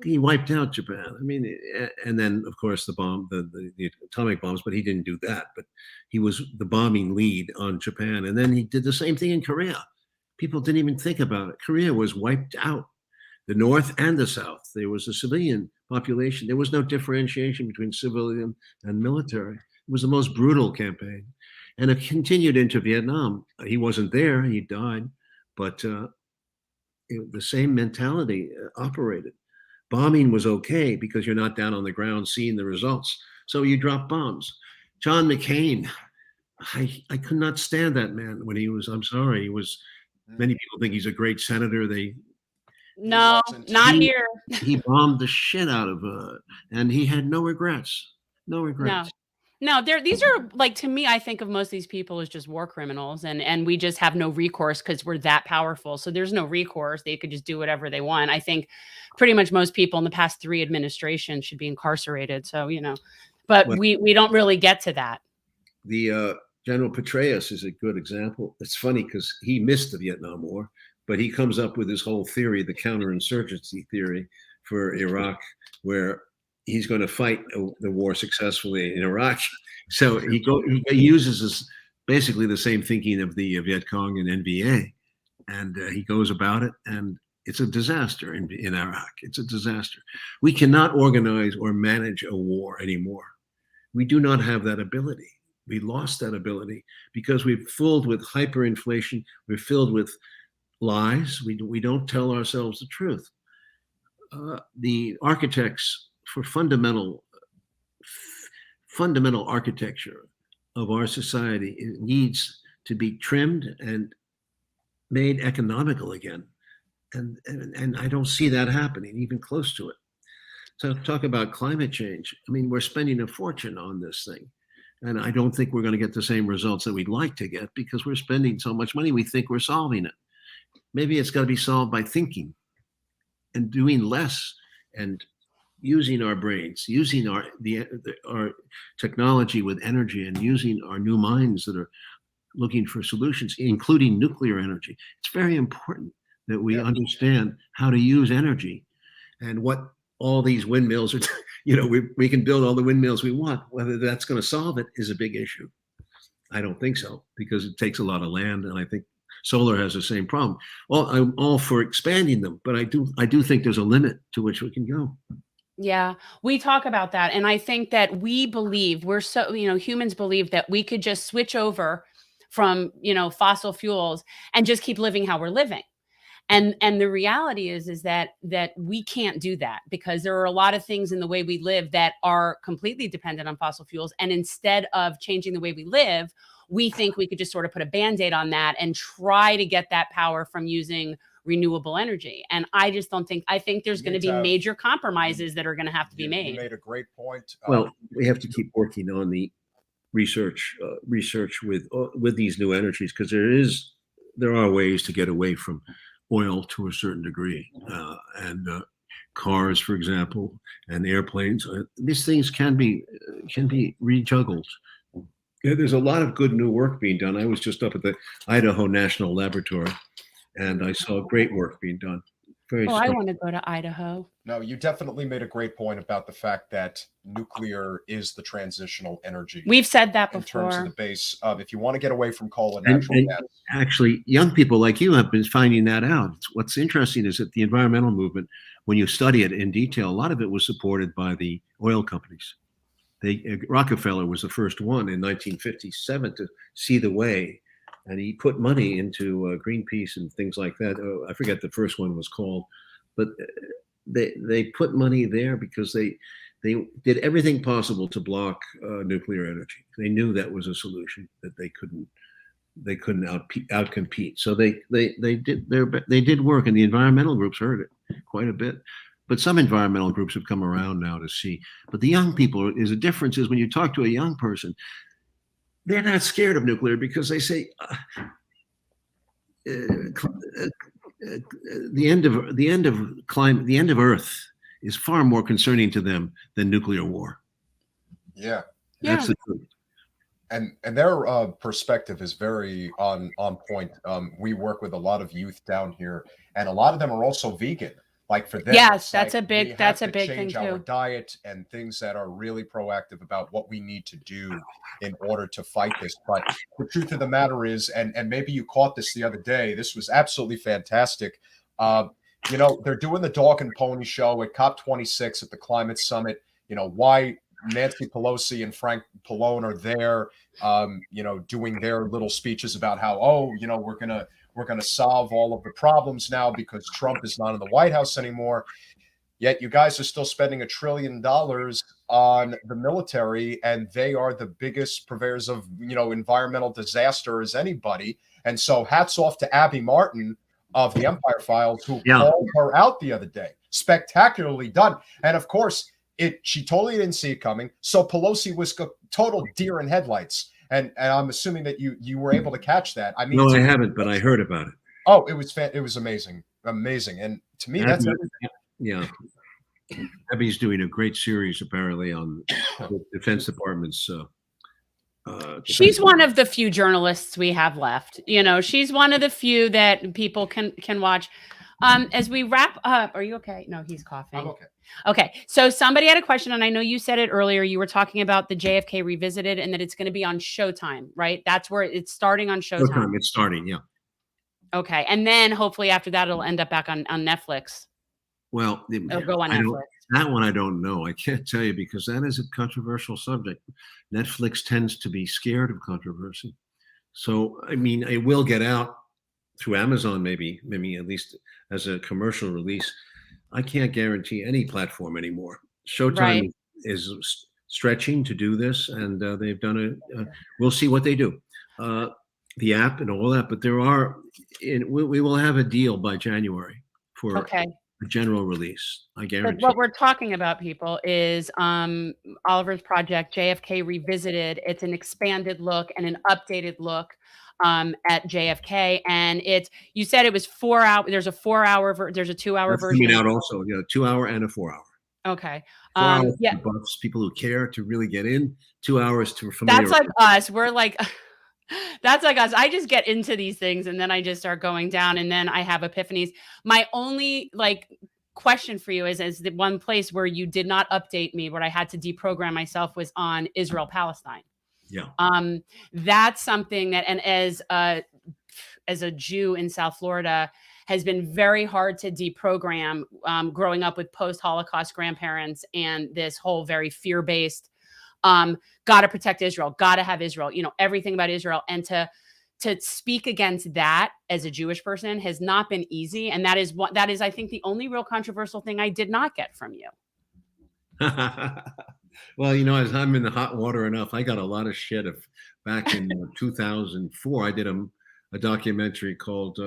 He wiped out Japan. I mean, and then of course the atomic bombs, but he didn't do that. But he was the bombing lead on Japan. And then he did the same thing in Korea. People didn't even think about it. Korea was wiped out, the North and the South. There was a civilian population. There was no differentiation between civilian and military. It was the most brutal campaign. And it continued into Vietnam. He wasn't there, he died, but the same mentality operated. Bombing was okay because you're not down on the ground seeing the results. So you drop bombs. John McCain, I could not stand that man when he was, I'm sorry, many people think he's a great senator. No, not here. He bombed the shit out of, and he had no regrets. No. These are like, to me, I think of most of these people as just war criminals, and we just have no recourse because we're that powerful. So there's no recourse. They could just do whatever they want. I think pretty much most people in the past 3 administrations should be incarcerated. So, but we don't really get to that. The General Petraeus is a good example. It's funny because he missed the Vietnam War, but he comes up with this whole theory, the counterinsurgency theory for Iraq, where he's going to fight the war successfully in Iraq. So he uses basically the same thinking of the Viet Cong and NVA, and he goes about it, and it's a disaster in Iraq. It's a disaster. We cannot organize or manage a war anymore. We do not have that ability. We lost that ability because we're filled with hyperinflation. We're filled with lies. We don't tell ourselves the truth. The architects for fundamental architecture of our society, it needs to be trimmed and made economical again. And I don't see that happening, even close to it. So talk about climate change. I mean, we're spending a fortune on this thing. And I don't think we're going to get the same results that we'd like to get because we're spending so much money. We think we're solving it. Maybe it's got to be solved by thinking and doing less and using our brains, using our technology with energy, and using our new minds that are looking for solutions, including nuclear energy. It's very important that we understand how to use energy and what all these windmills are we can build all the windmills we want. Whether that's going to solve it is a big issue. I don't think so, because it takes a lot of land, and I think solar has the same problem. I'm all for expanding them, but I do think there's a limit to which we can go. Yeah, we talk about that. And I think that humans believe that we could just switch over from, fossil fuels and just keep living how we're living. And the reality is that we can't do that, because there are a lot of things in the way we live that are completely dependent on fossil fuels. And instead of changing the way we live, we think we could just sort of put a Band-Aid on that and try to get that power from using renewable energy. And I just don't think, I think there's going to be major compromises that are going to have to be made. You made a great point. Well, we have to keep working on the research with these new energies, because there are ways to get away from oil to a certain degree, and cars, for example, and airplanes. These things can be rejuggled. There's a lot of good new work being done. I was just up at the Idaho National Laboratory, and I saw great work being done. I want to go to Idaho. No, you definitely made a great point about the fact that nuclear is the transitional energy. We've said that before. In terms of the base of, if you want to get away from coal and natural gas. Actually, young people like you have been finding that out. What's interesting is that the environmental movement, when you study it in detail, a lot of it was supported by the oil companies. Rockefeller was the first one in 1957 to see the way, and he put money into Greenpeace and things like that. I forget the first one was called, but they put money there because they did everything possible to block nuclear energy. They knew that was a solution that they couldn't outcompete. So they did work, and the environmental groups heard it quite a bit. But some environmental groups have come around now to see. But the young people, is a difference is when you talk to a young person, they're not scared of nuclear, because they say the end of Earth is far more concerning to them than nuclear war. Yeah, that's the truth. And their perspective is very on point. We work with a lot of youth down here, and a lot of them are also vegan. Like for them, yes, that's a big thing too. Our diet and things that are really proactive about what we need to do in order to fight this. But the truth of the matter is, and maybe you caught this the other day, this was absolutely fantastic. They're doing the dog and pony show at COP26 at the climate summit. Why Nancy Pelosi and Frank Pallone are there, doing their little speeches about how, we're going to solve all of the problems now because Trump is not in the White House anymore. Yet you guys are still spending $1 trillion on the military, and they are the biggest purveyors of, environmental disaster as anybody. And so hats off to Abby Martin of the Empire Files, who called her out the other day. Spectacularly done. And of course, she totally didn't see it coming. So Pelosi was total deer in headlights. And I'm assuming that you were able to catch that. I mean, no, I haven't, but I heard about it. Oh, it was amazing. And to me, that's everything. Yeah. Abby's doing a great series apparently on the Defense Department's. She's one of the few journalists we have left. She's one of the few that people can watch. As we wrap up, are you okay? No, he's coughing. I'm okay. Okay. So somebody had a question, and I know you said it earlier. You were talking about the JFK Revisited and that it's going to be on Showtime, right? That's where it's starting on Showtime. It's starting, yeah. Okay. And then hopefully after that, it'll end up back on Netflix. Well, it'll go on Netflix. That one I don't know. I can't tell you, because that is a controversial subject. Netflix tends to be scared of controversy. So, I mean, it will get out through Amazon, maybe at least as a commercial release. I can't guarantee any platform anymore. Showtime is stretching to do this, and they've done it. We'll see what they do. The app and all that, but we will have a deal by January for a general release. I guarantee. But what we're talking about, people, is Oliver's project, JFK Revisited. It's an expanded look and an updated look at JFK, and you said it was 4 hours. There's a 4 hour, there's a 2 hour version. Coming out also, 2 hour and a 4 hour. Okay. 4 hours for buffs, people who care to really get in. 2 hours to familiar. That's like us. We're like, that's like us. I just get into these things and then I just start going down, and then I have epiphanies. My only question for you is the one place where you did not update me, where I had to deprogram myself, was on Israel-Palestine. Yeah. That's something that, and as a Jew in South Florida, has been very hard to deprogram, growing up with post-Holocaust grandparents and this whole very fear-based, got to protect Israel, got to have Israel, everything about Israel. And to speak against that as a Jewish person has not been easy. And that is, I think, the only real controversial thing I did not get from you. Well, as I'm in the hot water enough, I got a lot of shit. Back in 2004, I did a documentary called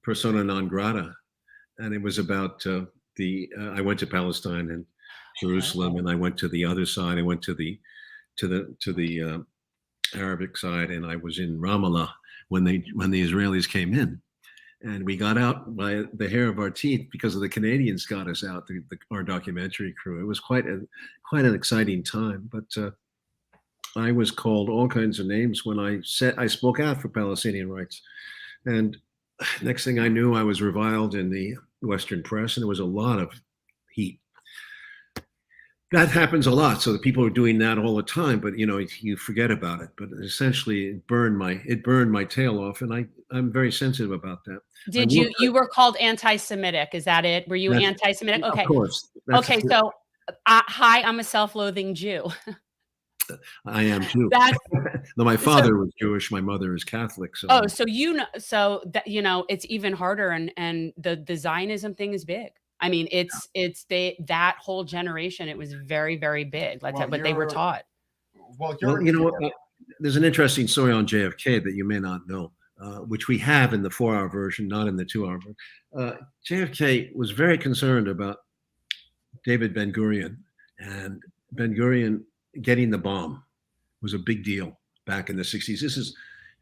Persona Non Grata, and it was about I went to Palestine and Jerusalem, and I went to the other side. I went to the Arabic side, and I was in Ramallah when the Israelis came in, and we got out by the hair of our teeth because of the Canadians got us out. Our documentary crew. It was quite an exciting time, but I was called all kinds of names when I spoke out for Palestinian rights, and next thing I knew, I was reviled in the Western press, and there was a lot of heat. That happens a lot. So the people are doing that all the time, but you forget about it. But essentially, it burned my tail off, and I'm very sensitive about that. Did you were called anti-Semitic? Is that it? Were you anti-Semitic? Okay. Of course. Okay. So, hi, I'm a self-loathing Jew. I am too. No, my father was Jewish. My mother is Catholic. So so that it's even harder, and the Zionism thing is big. I mean, that whole generation. It was very, very big. That's what they were taught. Well, there's an interesting story on JFK that you may not know, which we have in the 4-hour version, not in the 2-hour version. JFK was very concerned about David Ben-Gurion, and Ben-Gurion getting the bomb was a big deal back in the 60s.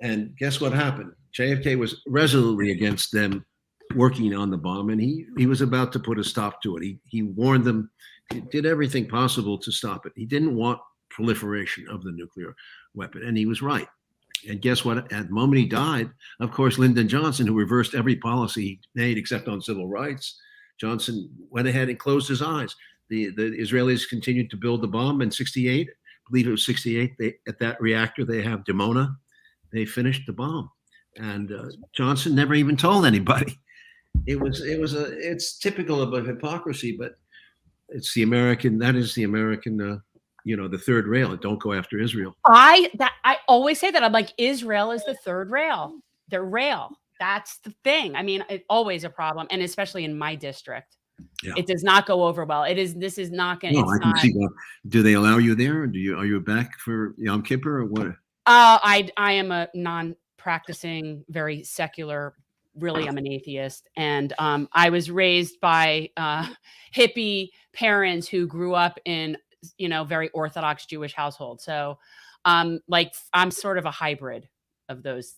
And guess what happened? JFK was resolutely against them working on the bomb, and he was about to put a stop to it. He warned them, he did everything possible to stop it. He didn't want proliferation of the nuclear weapon, and he was right. And guess what? At the moment he died, of course, Lyndon Johnson, who reversed every policy he made except on civil rights, Johnson went ahead and closed his eyes. The Israelis continued to build the bomb in 68. I believe it was 68. At that reactor, they have Dimona. They finished the bomb. And Johnson never even told anybody. It's typical of a hypocrisy, but it's the American, the third rail. Don't go after Israel. I always say that. I'm like, Israel is the third rail. The rail. That's the thing. I mean, it's always a problem. And especially in my district. Yeah. It does not go over well. This is not going to. No, I can see that. Do they allow you there? Or are you back for Yom Kippur or what? I am a non-practicing, very secular. Really, I'm an atheist, and I was raised by hippie parents who grew up in very Orthodox Jewish household. So, I'm sort of a hybrid of those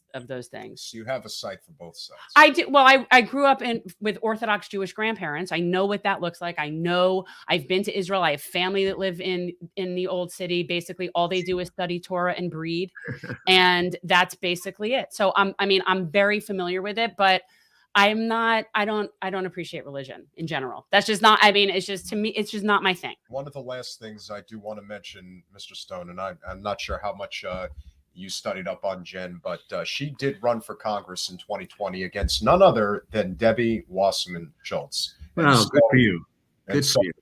things. So you have a sight for both sides. I do. Well, I grew up with Orthodox Jewish grandparents. I know what that looks like. I know I've been to Israel. I have family that live in the old city. Basically, all they do is study Torah and breed, and that's basically it. So I'm very familiar with it, but I don't appreciate religion in general. That's just not. I mean, it's just, to me, it's just not my thing. One of the last things I do want to mention, Mr. Stone, and I'm not sure how much you studied up on Jen, but she did run for Congress in 2020 against none other than Debbie Wasserman Schultz. Wow, good for you. Good for you.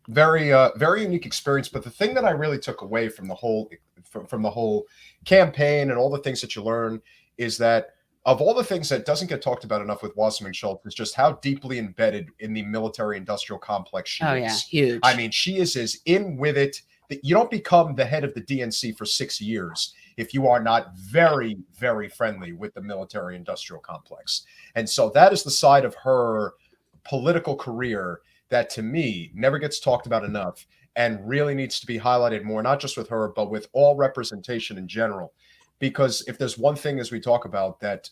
Very, very unique experience. But the thing that I really took away from the whole campaign and all the things that you learn is that of all the things that doesn't get talked about enough with Wasserman Schultz is just how deeply embedded in the military-industrial complex she is. Oh yeah, huge. I mean, she is as in with it that you don't become the head of the DNC for 6 years if you are not very, very friendly with the military-industrial complex. And so that is the side of her political career that, to me, never gets talked about enough and really needs to be highlighted more, not just with her, but with all representation in general. Because if there's one thing, as we talk about, that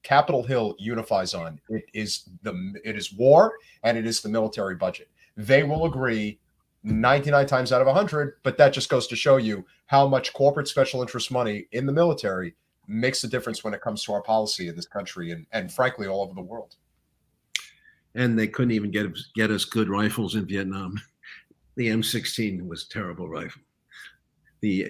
Capitol Hill unifies on, it is war and it is the military budget. They will agree 99 times out of 100, but that just goes to show you how much corporate special interest money in the military makes a difference when it comes to our policy in this country and frankly, all over the world. and they couldn't even get us good rifles in Vietnam. The M16 was a terrible rifle. The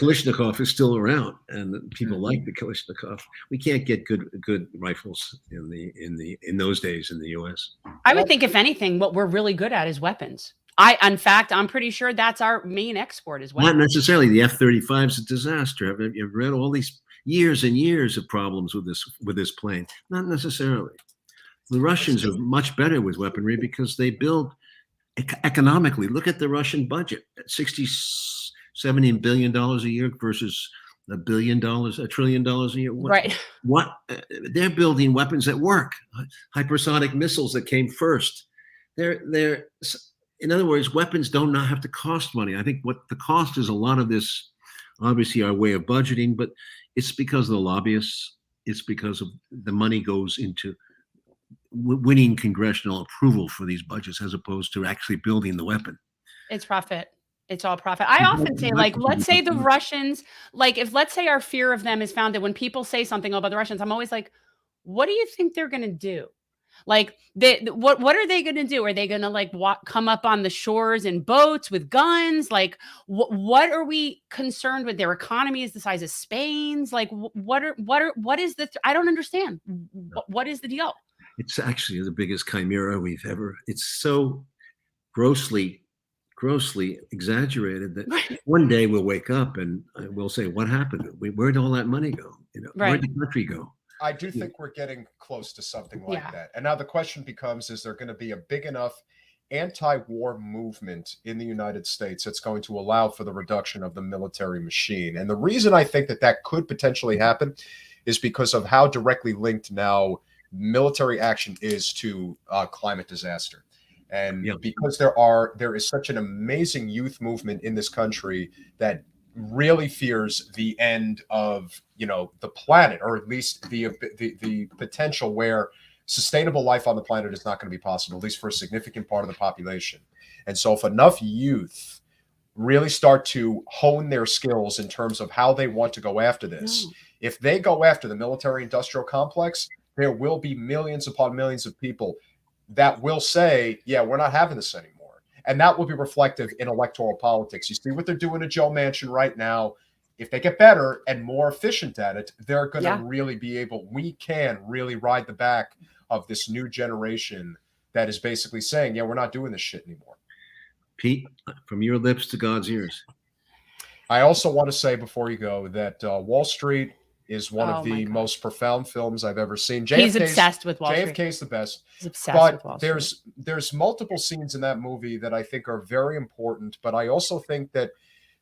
Kalashnikov is still around, and people like the Kalashnikov. We can't get good rifles in those days in the U.S. I would think, if anything, what we're really good at is weapons. In fact, I'm pretty sure that's our main export is weapons. Not necessarily. The F-35 is a disaster. Have you read all these years and years of problems with this plane? Not necessarily. The Russians are much better with weaponry because they build economically. Look at the Russian budget: $70 billion a year versus $1 trillion a year. Right. They're building weapons that work. Hypersonic missiles that came first. They're in other words, weapons do not have to cost money. I think what the cost is a lot of this, obviously our way of budgeting, but it's because of the lobbyists. It's because of the money goes into winning congressional approval for these budgets as opposed to actually building the weapon. It's profit. It's all profit. I often say, like, let's say the Russians, like, if let's say our fear of them is founded when people say something about the Russians, I'm always like, what do you think they're going to do? Like, what are they going to do? Are they going to come up on the shores in boats with guns? Like, what are we concerned with? Their economy is the size of Spain's. Like, what is I don't understand. What is the deal? It's actually the biggest chimera we've ever. It's so grossly exaggerated that one day we'll wake up and we'll say, "What happened? Where'd all that money go? Where'd the country go?" I do think we're getting close to something like that. And now the question becomes, is there going to be a big enough anti-war movement in the United States that's going to allow for the reduction of the military machine? And the reason I think that could potentially happen is because of how directly linked now military action is to climate disaster. And because there is such an amazing youth movement in this country that really fears the end of the planet, or at least the potential where sustainable life on the planet is not going to be possible, at least for a significant part of the population. And so if enough youth really start to hone their skills in terms of how they want to go after this, if they go after the military industrial complex, there will be millions upon millions of people that will say, yeah, we're not having this anymore. And that will be reflective in electoral politics. You see what they're doing to Joe Manchin right now. If they get better and more efficient at it, they're going to really be able, we can really ride the back of this new generation that is basically saying, yeah, we're not doing this shit anymore. Pete, from your lips to God's ears. I also want to say before you go that Wall Street is one of the most profound films I've ever seen. He's obsessed with Wall Street. JFK is the best. He's obsessed with Wall Street. There's multiple scenes in that movie that I think are very important, but I also think that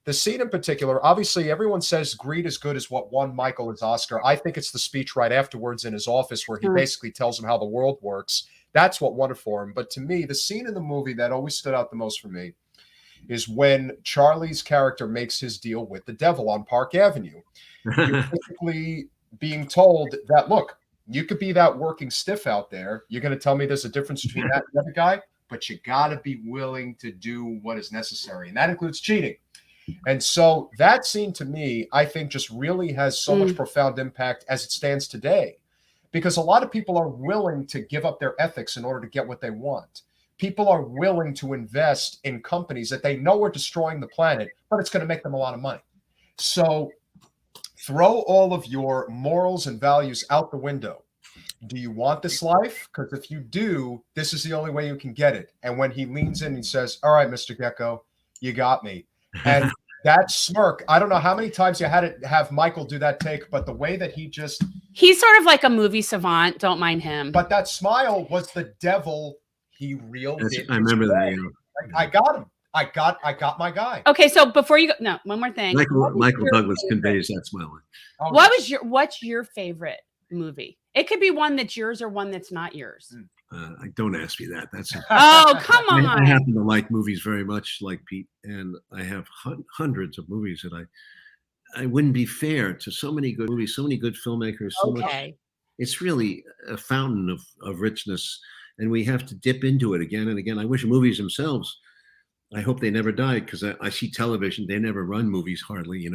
the scene in particular, obviously everyone says greed is good is what won Michael his Oscar. I think it's the speech right afterwards in his office where he basically tells him how the world works. That's what won it for him. But to me, the scene in the movie that always stood out the most for me is when Charlie's character makes his deal with the devil on Park Avenue. You're basically being told that, look, you could be that working stiff out there. You're going to tell me there's a difference between that and the other guy, but you got to be willing to do what is necessary. And that includes cheating. And so that scene to me, I think just really has so much profound impact as it stands today, because a lot of people are willing to give up their ethics in order to get what they want. People are willing to invest in companies that they know are destroying the planet, but it's going to make them a lot of money. So throw all of your morals and values out the window. Do you want this life? Because if you do, this is the only way you can get it. And when he leans in and says, all right, Mr. Gecko, you got me. And that smirk, I don't know how many times you had to have Michael do that take, but the way that he's sort of like a movie savant. Don't mind him. But that smile was the devil. He reeled it. I remember that. I got him. I got my guy. Okay, so before you go, one more thing. Michael Douglas conveys that smile. What's your favorite movie? It could be one that's yours or one that's not yours. Don't ask me that. Oh, come on. I happen to like movies very much, like Pete, and I have hundreds of movies that I wouldn't be fair to so many good movies, so many good filmmakers. It's really a fountain of richness, and we have to dip into it again and again. I wish movies themselves, I hope they never die, because I see television, they never run movies hardly.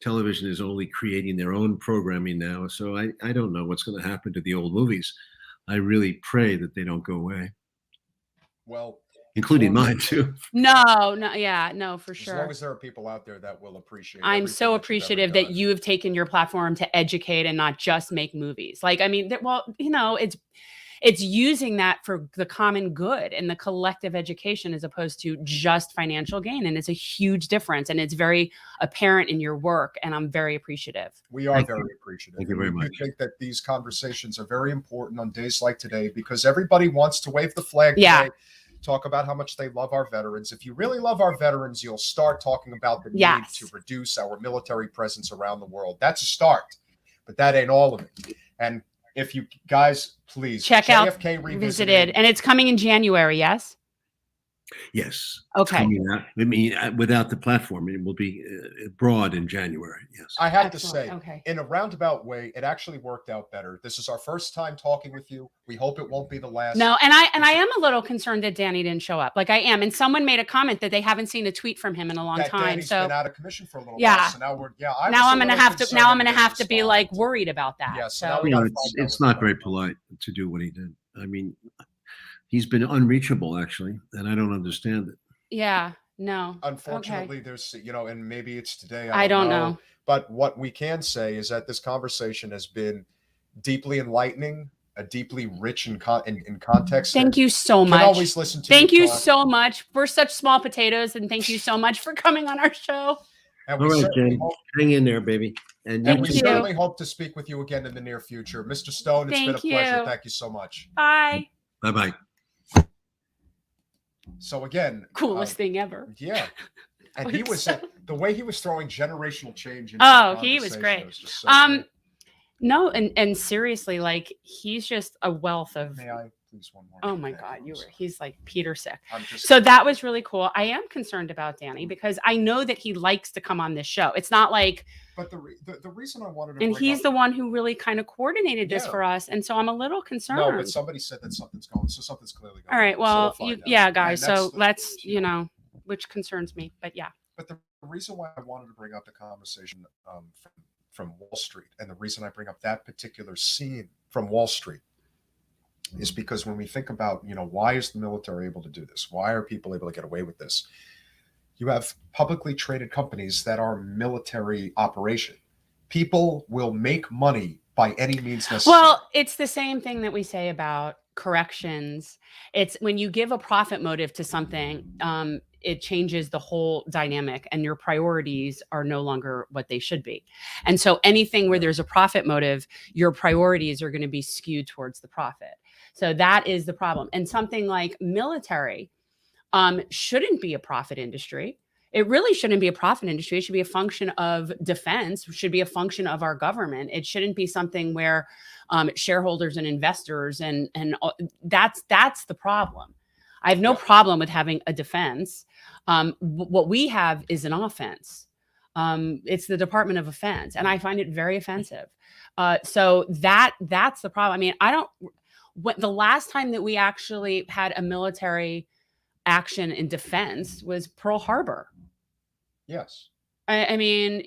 Television is only creating their own programming now. So I don't know what's going to happen to the old movies. I really pray that they don't go away, Well, including well, mine too. No, yeah, no, for as long sure. as there are people out there that will appreciate I'm everything so that you've ever appreciative that done. you have taken your platform to educate and not just make movies. Like, I mean, well, you know, it's using that for the common good and the collective education as opposed to just financial gain. And it's a huge difference. And it's very apparent in your work. And I'm very appreciative. We are Thank very you. appreciative. Thank you And very we much. do think that these conversations are very important on days like today because everybody wants to wave the flag Yeah. today, talk about how much they love our veterans. If you really love our veterans, you'll start talking about the need Yes. to reduce our military presence around the world. That's a start, but that ain't all of it. And if you guys, please Check out JFK Revisited. And it's coming in January, yes? Yes. Okay. Coming out. I mean, without the platform, it will be broad in January. Yes. I have to Excellent. say, Okay. in a roundabout way, it actually worked out better. This is our first time talking with you. We hope it won't be the last. No, and I am a little concerned that Danny didn't show up. Like I am. And someone made a comment that they haven't seen a tweet from him in a long That time. Danny's So been out of commission for a little Yeah. while. So now we're I now was I'm a gonna little have to concerned now I'm that gonna he didn't have to be like respond. worried about that. Yeah, so So now we You know, gotta find out it's what's not going very on. polite to do what he did. I mean, he's been unreachable actually, and I don't understand it. yeah, no. Unfortunately, there's and maybe it's today. I don't know. But what we can say is that this conversation has been deeply enlightening, deeply rich in context. Thank you so Can much. always listen to Thank you talk. so much. We're such small potatoes, and thank you so much for coming on our show. And All we right, certainly Jen, hope, hang in there, baby. And Thank we you. certainly hope to speak with you again in the near future. Mr. Stone, it's been a Thank pleasure. you. Thank you so much. Bye. Bye-bye. So again, Coolest thing ever. yeah. And I'm he was so- the way he was throwing generational change into Oh, the he was conversation great. was just so Um, great. No, and seriously, like he's just a wealth of. May I please one more? Oh my Thank God, you. he's like Peter sick. I'm just So that was really cool. I am concerned about Danny because I know that he likes to come on this show. It's not like, but the reason I wanted to and bring he's up, the one who really kind of coordinated this Yeah. for us. And so I'm a little concerned. no, but somebody said that something's going, so something's clearly going. All right. on, Well, so we'll find out. yeah, And guys. that's So the- let's, which concerns me, but yeah. But the reason why I wanted to bring up the conversation from Wall Street, and the reason I bring up that particular scene from Wall Street, is because when we think about, why is the military able to do this? Why are people able to get away with this? You have publicly traded companies that are military operation. People will make money by any means necessary. Well, it's the same thing that we say about corrections. It's when you give a profit motive to something, it changes the whole dynamic and your priorities are no longer what they should be. And so anything where there's a profit motive, your priorities are going to be skewed towards the profit. So that is the problem. And something like military shouldn't be a profit industry. It really shouldn't be a profit industry. It should be a function of defense. It should be a function of our government. It shouldn't be something where shareholders and investors and that's the problem. I have no problem with having a defense. What we have is an offense. It's the Department of Defense, and I find it very offensive. So that's the problem. I mean, the last time that we actually had a military action in defense was Pearl Harbor. Yes. I mean,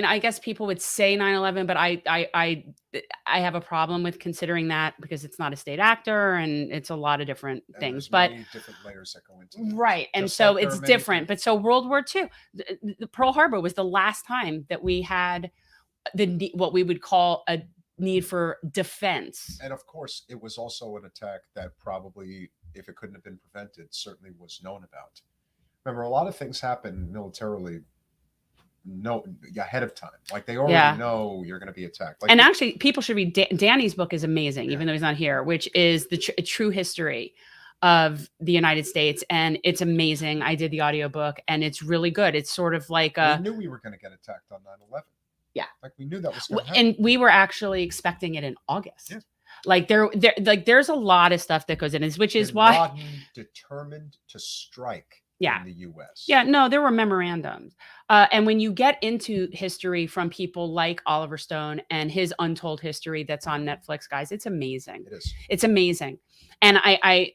I guess people would say 9/11, but I have a problem with considering that because it's not a state actor and it's a lot of different things. There's But many different layers that go into it. right, and Just so like there it's are many different. But so World War II, the Pearl Harbor was the last time that we had what we would call a need for defense. And of course, it was also an attack that probably, if it couldn't have been prevented, certainly was known about. Remember, a lot of things happen militarily ahead of time. Like they already know you're going to be attacked. Like, and actually, people should read Danny's book is amazing, even though he's not here, which is the true history of the United States. And it's amazing. I did the audiobook and it's really good. It's sort of like we knew we were going to get attacked on 9/11. Yeah. Like we knew that was going to happen. And we were actually expecting it in August. Yeah. Like there's a lot of stuff that goes in, which is why Laden determined to strike in the U.S. Yeah, no, there were memorandums. And when you get into history from people like Oliver Stone and his Untold History that's on Netflix, guys, it's amazing. It is. It's amazing. And I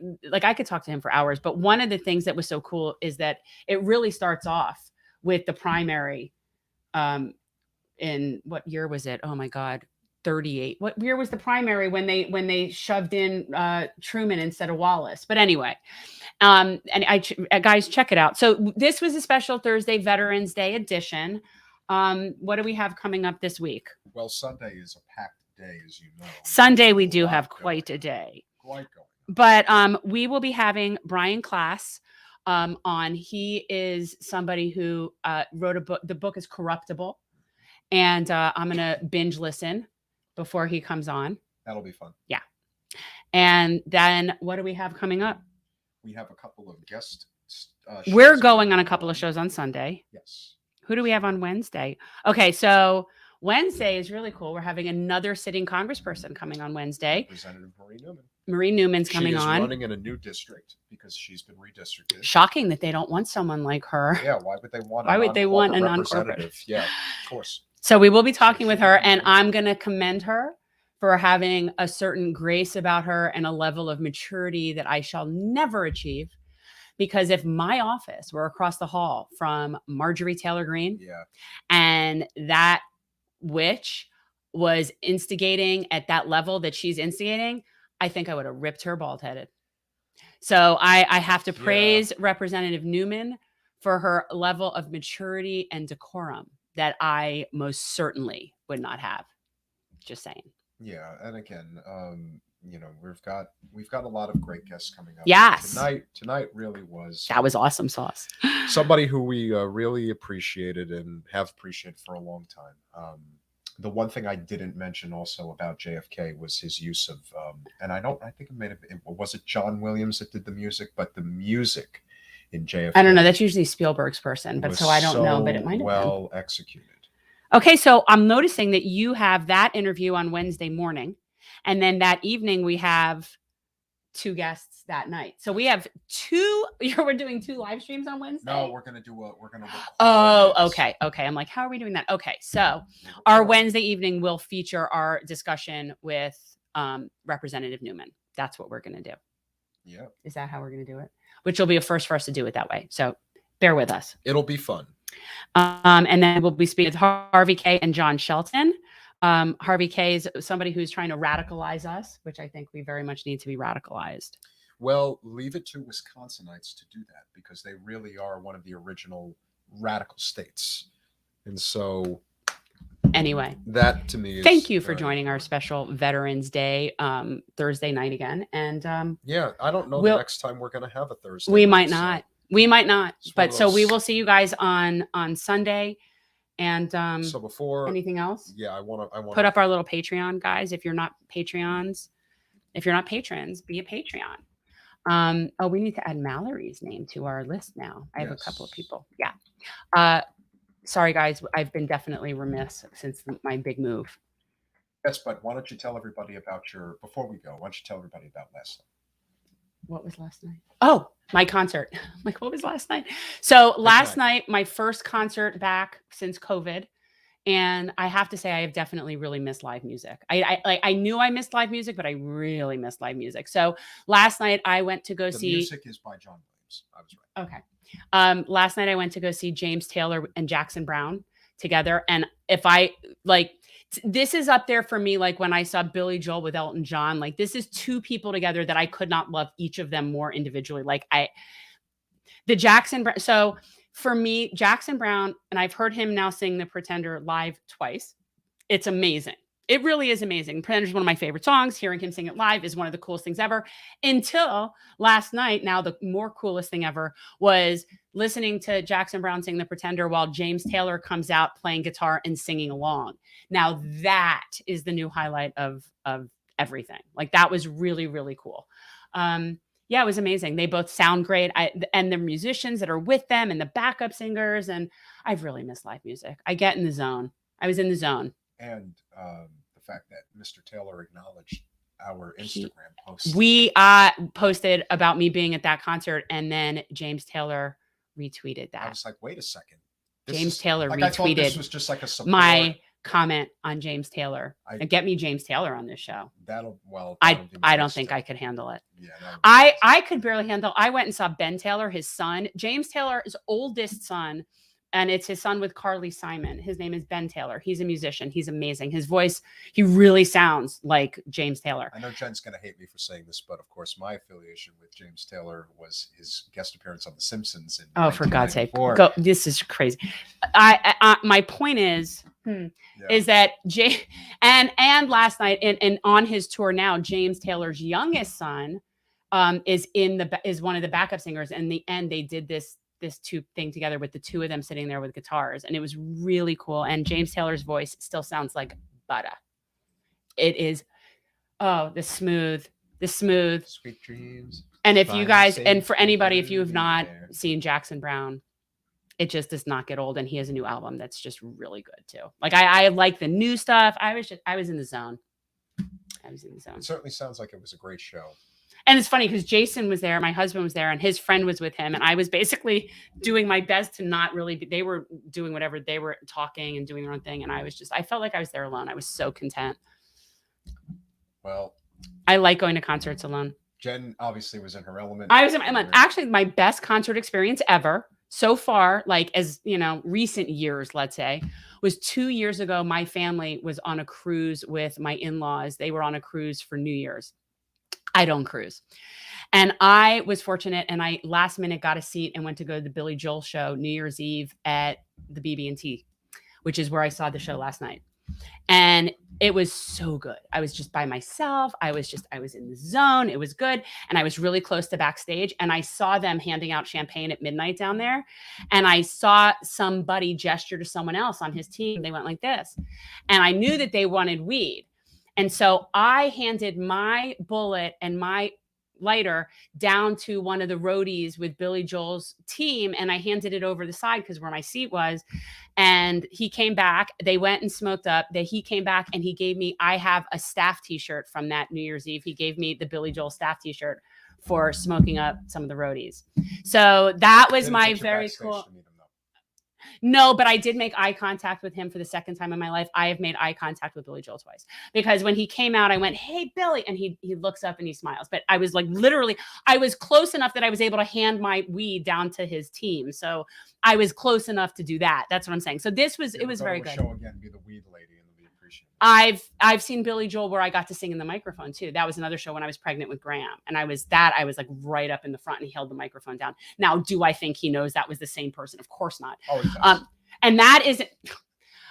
could talk to him for hours, but one of the things that was so cool is that it really starts off with the primary in what year was it? Oh my God. 38. What year was the primary when they shoved in Truman instead of Wallace? But anyway, and guys, check it out. So this was a special Thursday Veterans Day edition. What do we have coming up this week? Well, Sunday is a packed day, as you know. Sunday we do have quite a day. Quite going. But we will be having Brian Klass on. He is somebody who wrote a book. The book is Corruptible, and I'm gonna binge listen before he comes on. That'll be fun. Yeah. And then what do we have coming up? We have a couple of guests. We're going on a couple of shows on Sunday. Yes. Who do we have on Wednesday? Okay, so Wednesday is really cool. We're having another sitting congressperson coming on Wednesday. Representative Marie Newman. Marie Newman's coming on. She is running in a new district because she's been redistricted. Shocking that they don't want someone like her. Yeah, why would they want? Why would they want a non-corporate? Representative? Yeah, of course. So we will be talking with her, and I'm going to commend her for having a certain grace about her and a level of maturity that I shall never achieve. Because if my office were across the hall from Marjorie Taylor Greene, yeah, and that witch was instigating at that level that she's instigating, I think I would have ripped her bald headed. So I have to praise Representative Newman for her level of maturity and decorum that I most certainly would not have. Just saying. Yeah, and again, you know, we've got a lot of great guests coming up. Yes. Tonight really was. That was awesome sauce. Somebody who we really appreciated and have appreciated for a long time. The one thing I didn't mention also about JFK was his use of, and I think was it John Williams that did the music, but the music in JFK. I don't know. That's usually Spielberg's person, but so I don't know, but it might have well executed. Okay, so I'm noticing that you have that interview on Wednesday morning, and then that evening we have 2 guests that night. So we have 2. We're doing 2 live streams on Wednesday. No, we're gonna record. Oh, okay. I'm like, how are we doing that? Okay, so our Wednesday evening will feature our discussion with Representative Newman. That's what we're gonna do. Yeah. Is that how we're gonna do it? Which will be a first for us to do it that way. So bear with us. It'll be fun. And then we'll be speaking with Harvey K. and John Shelton. Harvey K. is somebody who's trying to radicalize us, which I think we very much need to be radicalized. Well, leave it to Wisconsinites to do that because they really are one of the original radical states. And so anyway, that to me is thank you for joining our special Veterans Day Thursday night again. And yeah, I don't know the next time we're going to have a Thursday. We might not. We might not. But so those... we will see you guys on Sunday. And so before anything else? Yeah, I want to put up our little Patreon, guys. If you're not patrons, be a Patreon. Oh, we need to add Mallory's name to our list now. I have a couple of people. Yeah. Sorry, guys. I've been definitely remiss since my big move. Yes, but why don't you tell everybody about before we go, why don't you tell everybody about last night? What was last night? Oh, my concert. I'm like, what was last night? So last night, my first concert back since COVID. And I have to say, I have definitely really missed live music. I knew I missed live music, but I really missed live music. So last night I went to go see. The music is by John Williams. I was right. Okay. Last night I went to go see James Taylor and Jackson Browne together. And this is up there for me, like when I saw Billy Joel with Elton John, like this is 2 people together that I could not love each of them more individually. So for me, Jackson Browne, and I've heard him now sing The Pretender live twice. It's amazing. It really is amazing. Pretender is one of my favorite songs. Hearing him sing it live is one of the coolest things ever. Until last night, now the more coolest thing ever was listening to Jackson Browne sing The Pretender while James Taylor comes out playing guitar and singing along. Now that is the new highlight of everything. Like that was really, really cool. Yeah, it was amazing. They both sound great. And the musicians that are with them and the backup singers. And I've really missed live music. I get in the zone. I was in the zone. And the fact that Mr. Taylor acknowledged our Instagram post. We posted about me being at that concert, and then James Taylor retweeted that. I was like, wait a second. James Taylor retweeted. I thought this was just like a support. My comment on James Taylor. And get me James Taylor on this show. I don't think I could handle it. Yeah, I could barely handle. I went and saw Ben Taylor, his son. James Taylor's oldest son and it's his son with Carly Simon. His name is Ben Taylor. He's a musician. He's amazing. His voice, he really sounds like James Taylor. I know Jen's going to hate me for saying this, but of course, my affiliation with James Taylor was his guest appearance on The Simpsons. In For God's sake, 1994. go! This is crazy. My point is that and last night and on his tour now, James Taylor's youngest son is one of the backup singers. And in the end, they did this tube thing together with the two of them sitting there with guitars, and it was really cool. And James Taylor's voice still sounds like butter. It is the smooth Sweet dreams. And if you guys, and for anybody, if you have not seen Jackson Browne, it just does not get old. And he has a new album that's just really good too. Like I like the new stuff. I was in the zone. It certainly sounds like it was a great show. And it's funny because Jason was there, my husband was there, and his friend was with him. And I was basically doing my best to not really they were doing whatever, they were talking and doing their own thing. And I felt like I was there alone. I was so content. Well, I like going to concerts alone. Jen obviously was in her element. I was in my element. Actually, my best concert experience ever so far, like as recent years, let's say, was 2 years ago. My family was on a cruise with my in-laws. They were on a cruise for New Year's. I don't cruise. And I was fortunate, and I last minute got a seat and went to go to the Billy Joel show New Year's Eve at the BB&T, which is where I saw the show last night. And it was so good. I was just by myself. I was in the zone. It was good. And I was really close to backstage, and I saw them handing out champagne at midnight down there. And I saw somebody gesture to someone else on his team. They went like this. And I knew that they wanted weed. And so I handed my bullet and my lighter down to one of the roadies with Billy Joel's team. And I handed it over the side because where my seat was. And he came back. They went and smoked up. He came back and he gave me, I have a staff t-shirt from that New Year's Eve. He gave me the Billy Joel staff t-shirt for smoking up some of the roadies. So that was my very cool. No, but I did make eye contact with him for the second time in my life. I have made eye contact with Billy Joel twice because when he came out, I went, "Hey, Billy." And he looks up and he smiles. But I was like, literally, I was close enough that I was able to hand my weed down to his team. So I was close enough to do that. That's what I'm saying. So it was very good. Show again, be the weed lady, and we appreciate it. I've seen Billy Joel where I got to sing in the microphone too. That was another show when I was pregnant with Graham. And I was like right up in the front and he held the microphone down. Now, do I think he knows that was the same person? Of course not. Oh, he does. And that isn't,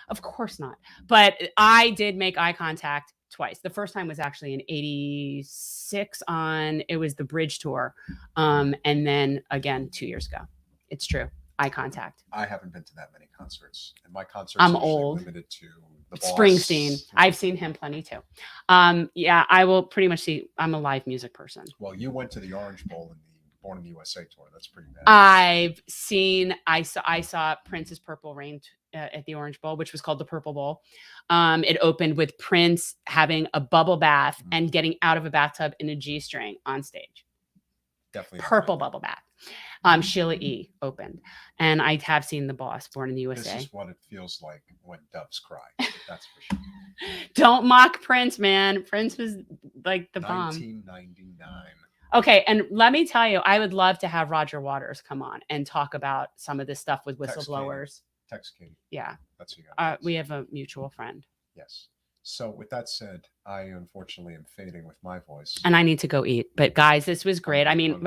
of course not. But I did make eye contact twice. The first time was actually in '86 it was the Bridge Tour. And then again, 2 years ago. It's true. Eye contact. I haven't been to that many concerts. And my concerts I'm are old. limited to the Boss. Springsteen. I've seen him plenty too. Yeah, I will pretty much I'm a live music person. Well, you went to the Orange Bowl and the Born in the USA tour. That's pretty bad. I saw Prince's Purple Rain at the Orange Bowl, which was called the Purple Bowl. It opened with Prince having a bubble bath and getting out of a bathtub in a G-string on stage. Definitely. Purple bubble bath. Sheila E. opened. And I have seen The Boss, Born in the USA. This is what it feels like when doves cry. That's for sure. Don't mock Prince, man. Prince was like the bomb. 1999. Okay, and let me tell you, I would love to have Roger Waters come on and talk about some of this stuff with whistleblowers. Text Katie. Yeah. That's who you got. We have a mutual friend. Yes. So with that said, I unfortunately am fading with my voice. And I need to go eat. But guys, this was great. I mean,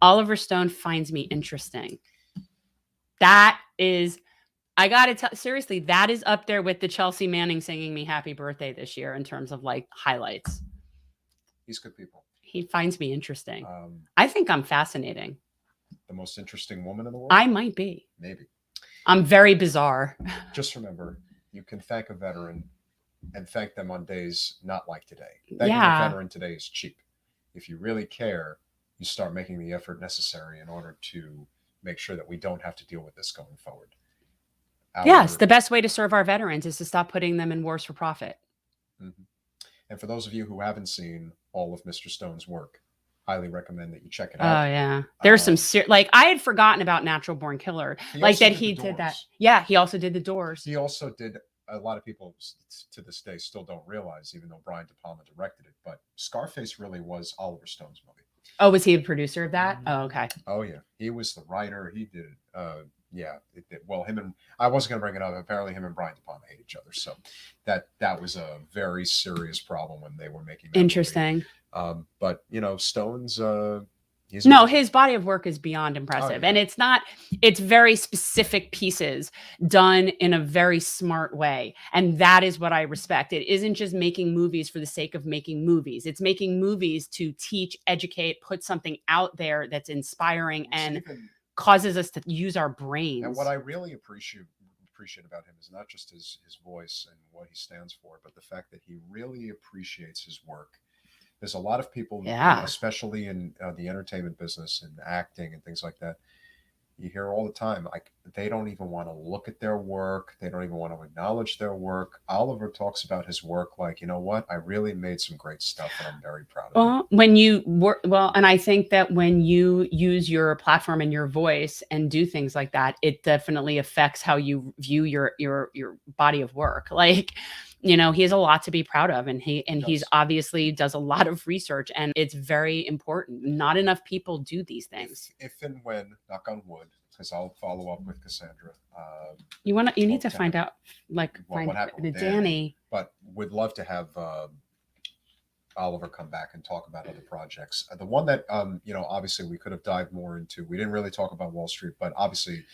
Oliver Stone finds me interesting. That is, I got to tell, seriously, that is up there with the Chelsea Manning singing me happy birthday this year in terms of like highlights. He's good people. He finds me interesting. I think I'm fascinating. The most interesting woman in the world? I might be. Maybe. I'm very bizarre. Just remember, you can thank a veteran and thank them on days not like today. Thanking a veteran today is cheap. If you really care, you start making the effort necessary in order to make sure that we don't have to deal with this going forward. Yes, the best way to serve our veterans is to stop putting them in wars for profit. Mm-hmm. And for those of you who haven't seen all of Mr. Stone's work, highly recommend that you check it out. Oh yeah, there's some like I had forgotten about Natural Born Killer, like that he did that. Yeah, he also did The Doors. He also did. A lot of people to this day still don't realize, even though Brian De Palma directed it, but Scarface really was Oliver Stone's movie. Oh, was he a producer of that? Oh, okay. Oh yeah, he was the writer. He did Well, him and I wasn't going to bring it up. Apparently, him and Brian De Palma hate each other, so that was a very serious problem when they were making that movie. Interesting. But Stone's No, his body of work is beyond impressive. And it's very specific pieces done in a very smart way. And that is what I respect. It isn't just making movies for the sake of making movies. It's making movies to teach, educate, put something out there that's inspiring and causes us to use our brains. And what I really appreciate about him is not just his voice and what he stands for, but the fact that he really appreciates his work. There's a lot of people, especially in the entertainment business and acting and things like that. You hear all the time, like they don't even want to look at their work. They don't even want to acknowledge their work. Oliver talks about his work like, you know what? I really made some great stuff, and I'm very proud of it. When you work and I think that when you use your platform and your voice and do things like that, it definitely affects how you view your body of work. Like, he has a lot to be proud of, and he's obviously does a lot of research, and it's very important. Not enough people do these things. If and when, knock on wood, because I'll follow up with Cassandra. You need to find out, like, what happened with Danny. But would love to have Oliver come back and talk about other projects. The one that obviously we could have dived more into. We didn't really talk about Wall Street, but obviously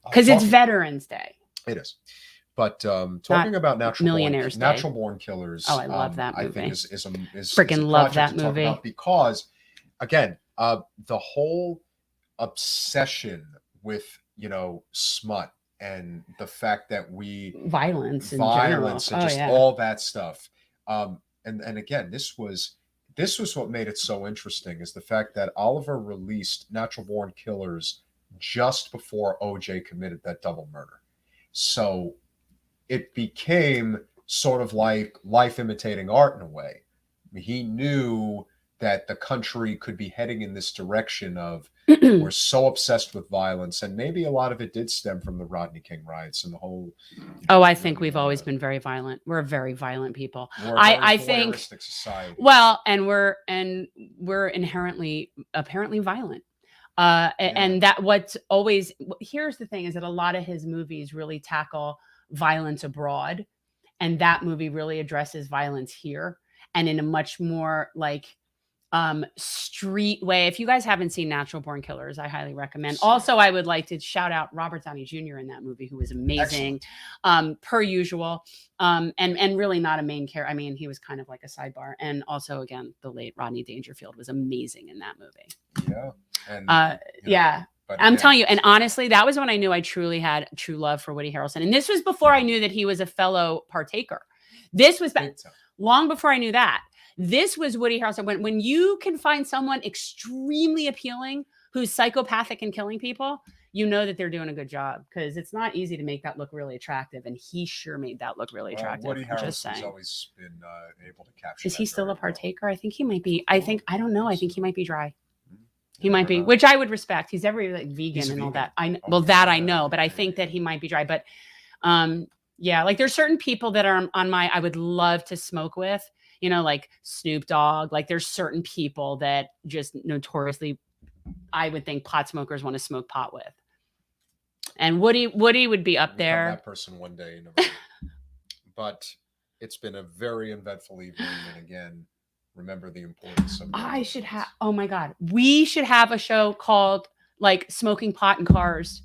because it's Veterans Day. It is. But talking about Natural Born Killers. Oh, I love that movie. I think is freaking love that movie because, again, the whole obsession with smut and the fact that violence and just all that stuff. And again, this was what made it so interesting is the fact that Oliver released Natural Born Killers just before OJ committed that double murder. So it became sort of like life imitating art in a way. He knew that the country could be heading in this direction of we're so obsessed with violence, and maybe a lot of it did stem from the Rodney King riots and the whole. I think we've always been very violent. We're a very violent people. I think society. Well, and we're inherently apparently violent. And that what's always here's the thing is that a lot of his movies really tackle violence abroad, and that movie really addresses violence here and in a much more like street way. If you guys haven't seen Natural Born Killers, I highly recommend. Also, I would like to shout out Robert Downey Jr. in that movie, who was amazing, per usual, and really not a main character. I mean, he was kind of like a sidebar. And also, again, the late Rodney Dangerfield was amazing in that movie. Yeah. And, But I'm telling you, and honestly, that was when I knew I truly had true love for Woody Harrelson. And this was before I knew that he was a fellow partaker. This was long before I knew that. This was Woody Harrelson. When you can find someone extremely appealing who's psychopathic and killing people, you know that they're doing a good job, because it's not easy to make that look really attractive. And he sure made that look really attractive. Woody Harrelson's always been able to capture. Is he still a partaker? I think he might be. I don't know. I think he might be dry. He might be, which I would respect. He's very like vegan and all that. That I know, but I think that he might be dry. But like there's certain people that are on I would love to smoke with, like Snoop Dogg. Like there's certain people that just notoriously, I would think pot smokers want to smoke pot with. And Woody would be up there. That person one day, but it's been a very eventful evening, and again, remember the importance of. Oh my God, we should have a show called like Smoking Pot in Cars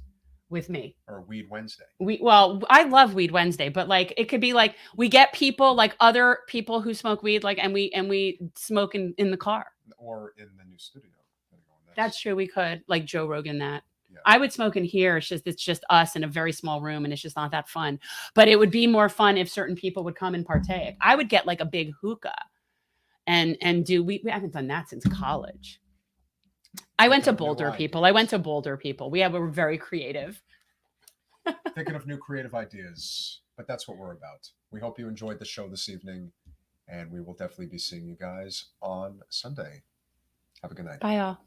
with me, or Weed Wednesday. I love Weed Wednesday, but like it could be like we get people like other people who smoke weed, like and we smoke in the car or in the new studio. That's true. We could like Joe Rogan that. Yeah. I would smoke in here. It's just us in a very small room, and it's just not that fun. But it would be more fun if certain people would come and partake. I would get like a big hookah. And do we haven't done that since college. I went to Boulder people. We were very creative. Thinking of new creative ideas, but that's what we're about. We hope you enjoyed the show this evening, and we will definitely be seeing you guys on Sunday. Have a good night. Bye, all.